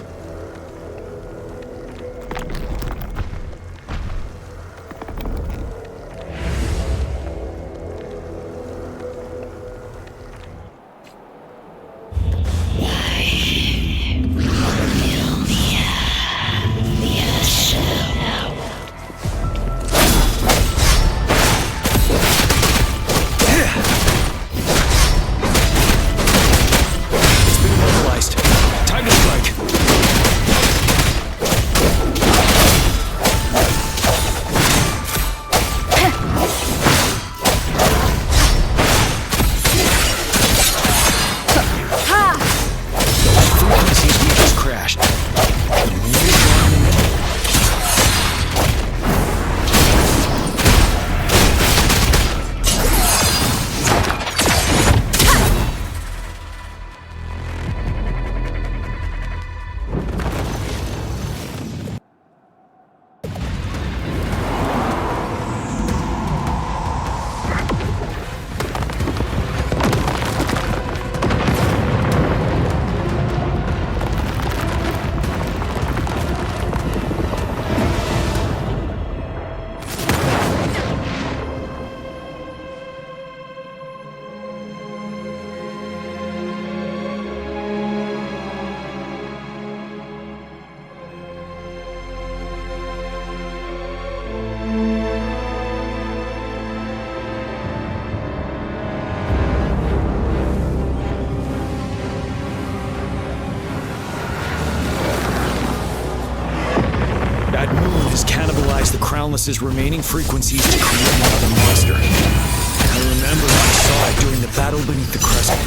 The Crownless's remaining frequencies to create another monster. I remember I saw it during the battle beneath the crescent.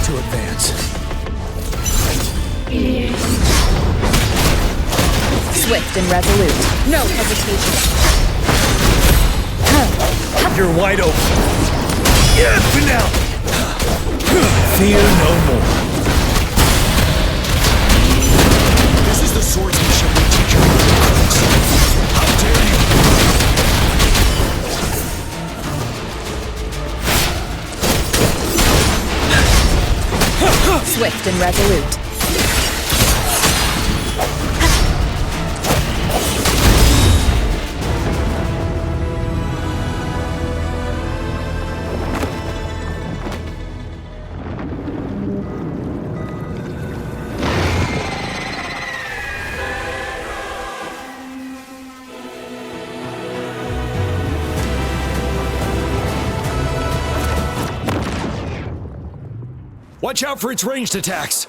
To advance. Swift and resolute. No hesitation. You're wide open. Yeah, finale. Fear no more. This is the swordsmanship we teach our crooks. How dare you! Swift and resolute. Watch out for its ranged attacks!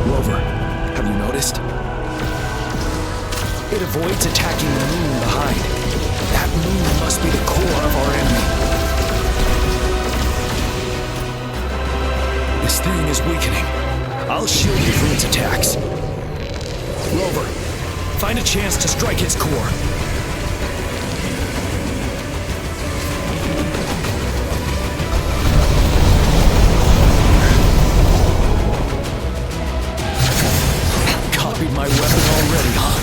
Rover, have you noticed? It avoids attacking the moon behind. That moon must be the core of our enemy. This thing is weakening. I'll shield you from its attacks. Rover, find a chance to strike its core. My weapon already, huh?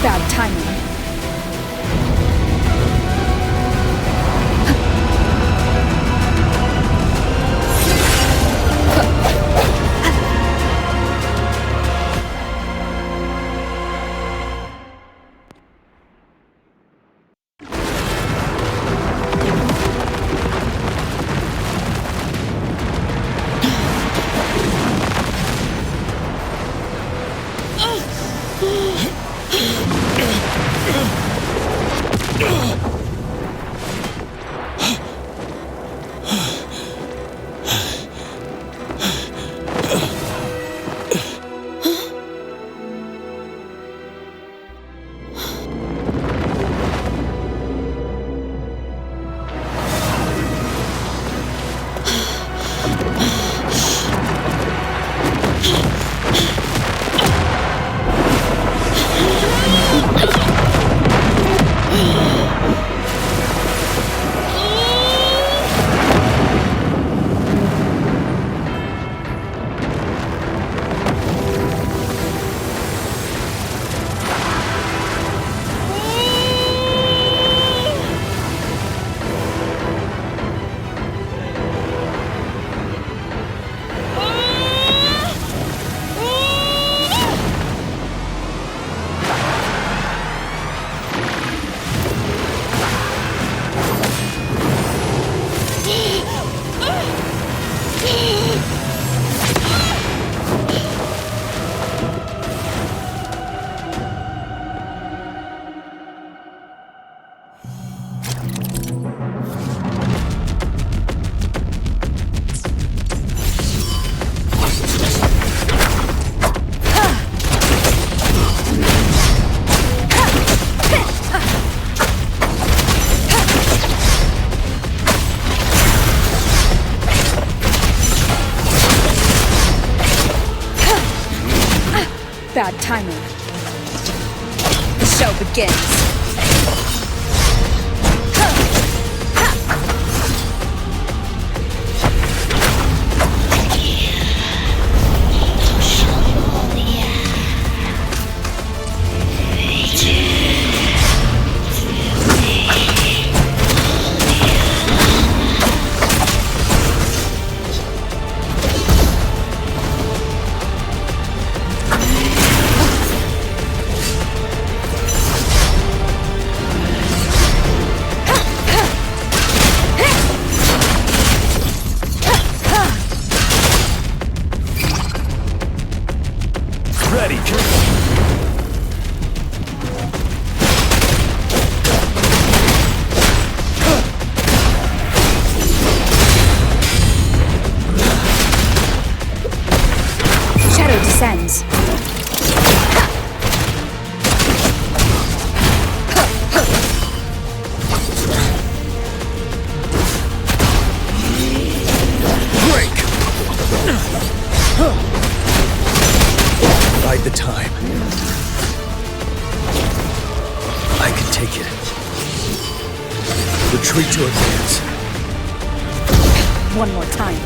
Bad timing. Bad timing. The show begins. Descends. time. I can take it. Retreat to advance. One more time.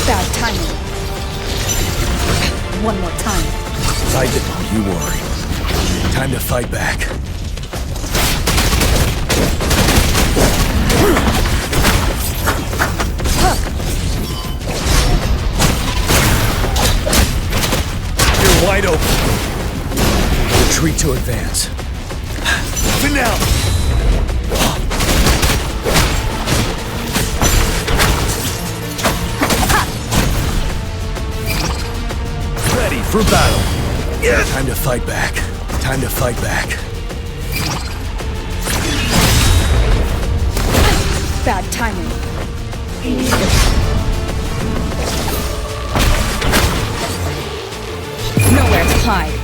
Bad timing. One more time. Fight it, don't you worry. Time to fight back. You're wide open. Retreat to advance. For now. Ready for battle. Time to fight back. Time to fight back. Bad timing. Nowhere to hide.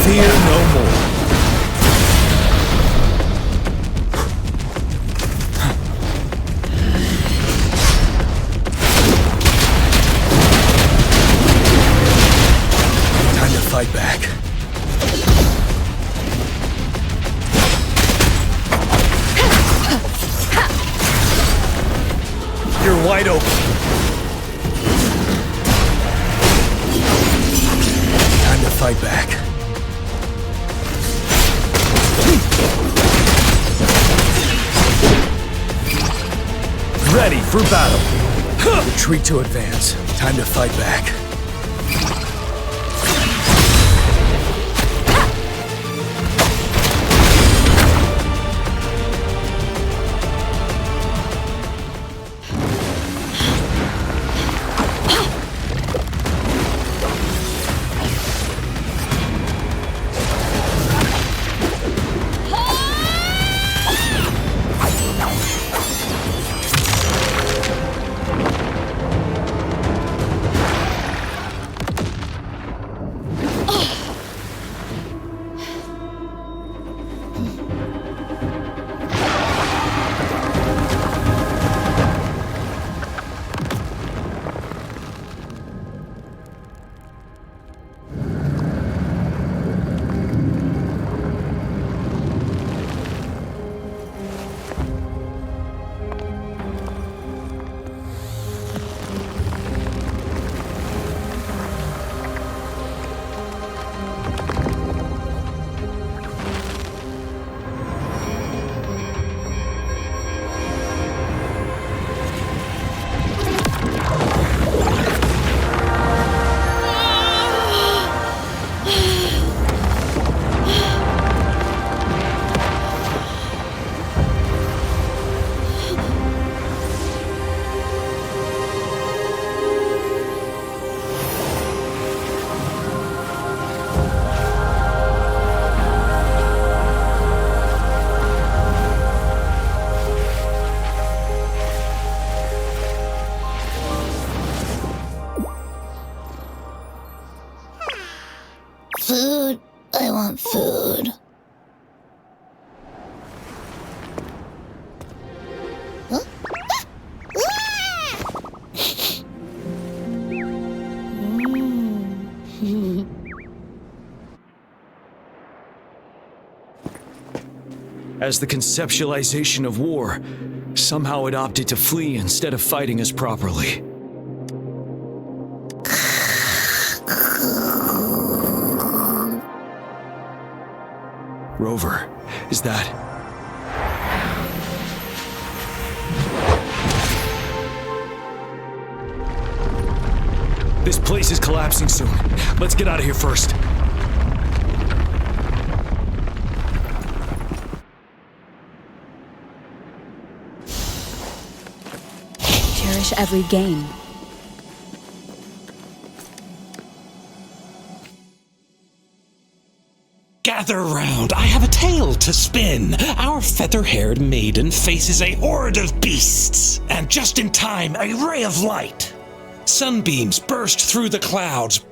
Fear no more. Time to fight back. You're wide open. Time to fight back. Ready for battle. Retreat to advance. Time to fight back. Food. I want food. Huh? As the conceptualization of war, somehow it opted to flee instead of fighting us properly. Rover, is that... This place is collapsing soon. Let's get out of here first. Cherish every game. Gather round, I have a tale to spin. Our feather-haired maiden faces a horde of beasts, and just in time, a ray of light. Sunbeams burst through the clouds,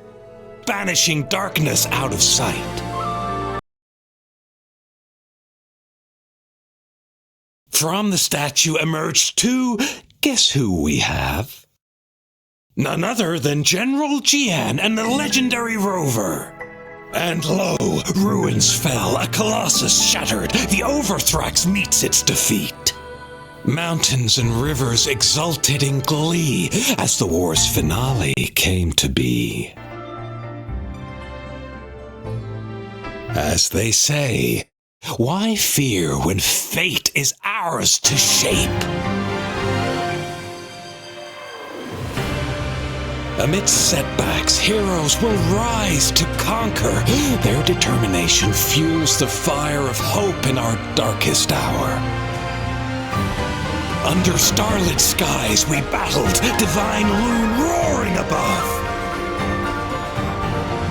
banishing darkness out of sight. From the statue emerged two. Guess who we have? None other than General Jian and the legendary rover. And lo, ruins fell, a colossus shattered, the Overthrax meets its defeat. Mountains and rivers exulted in glee as the war's finale came to be. As they say, why fear when fate is ours to shape? Amidst setbacks, heroes will rise to conquer. Their determination fuels the fire of hope in our darkest hour. Under starlit skies we battled, divine loom roaring above.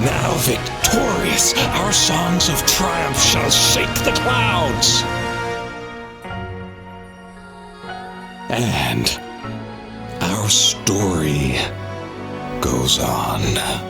Now victorious, our songs of triumph shall shake the clouds. And our story goes on.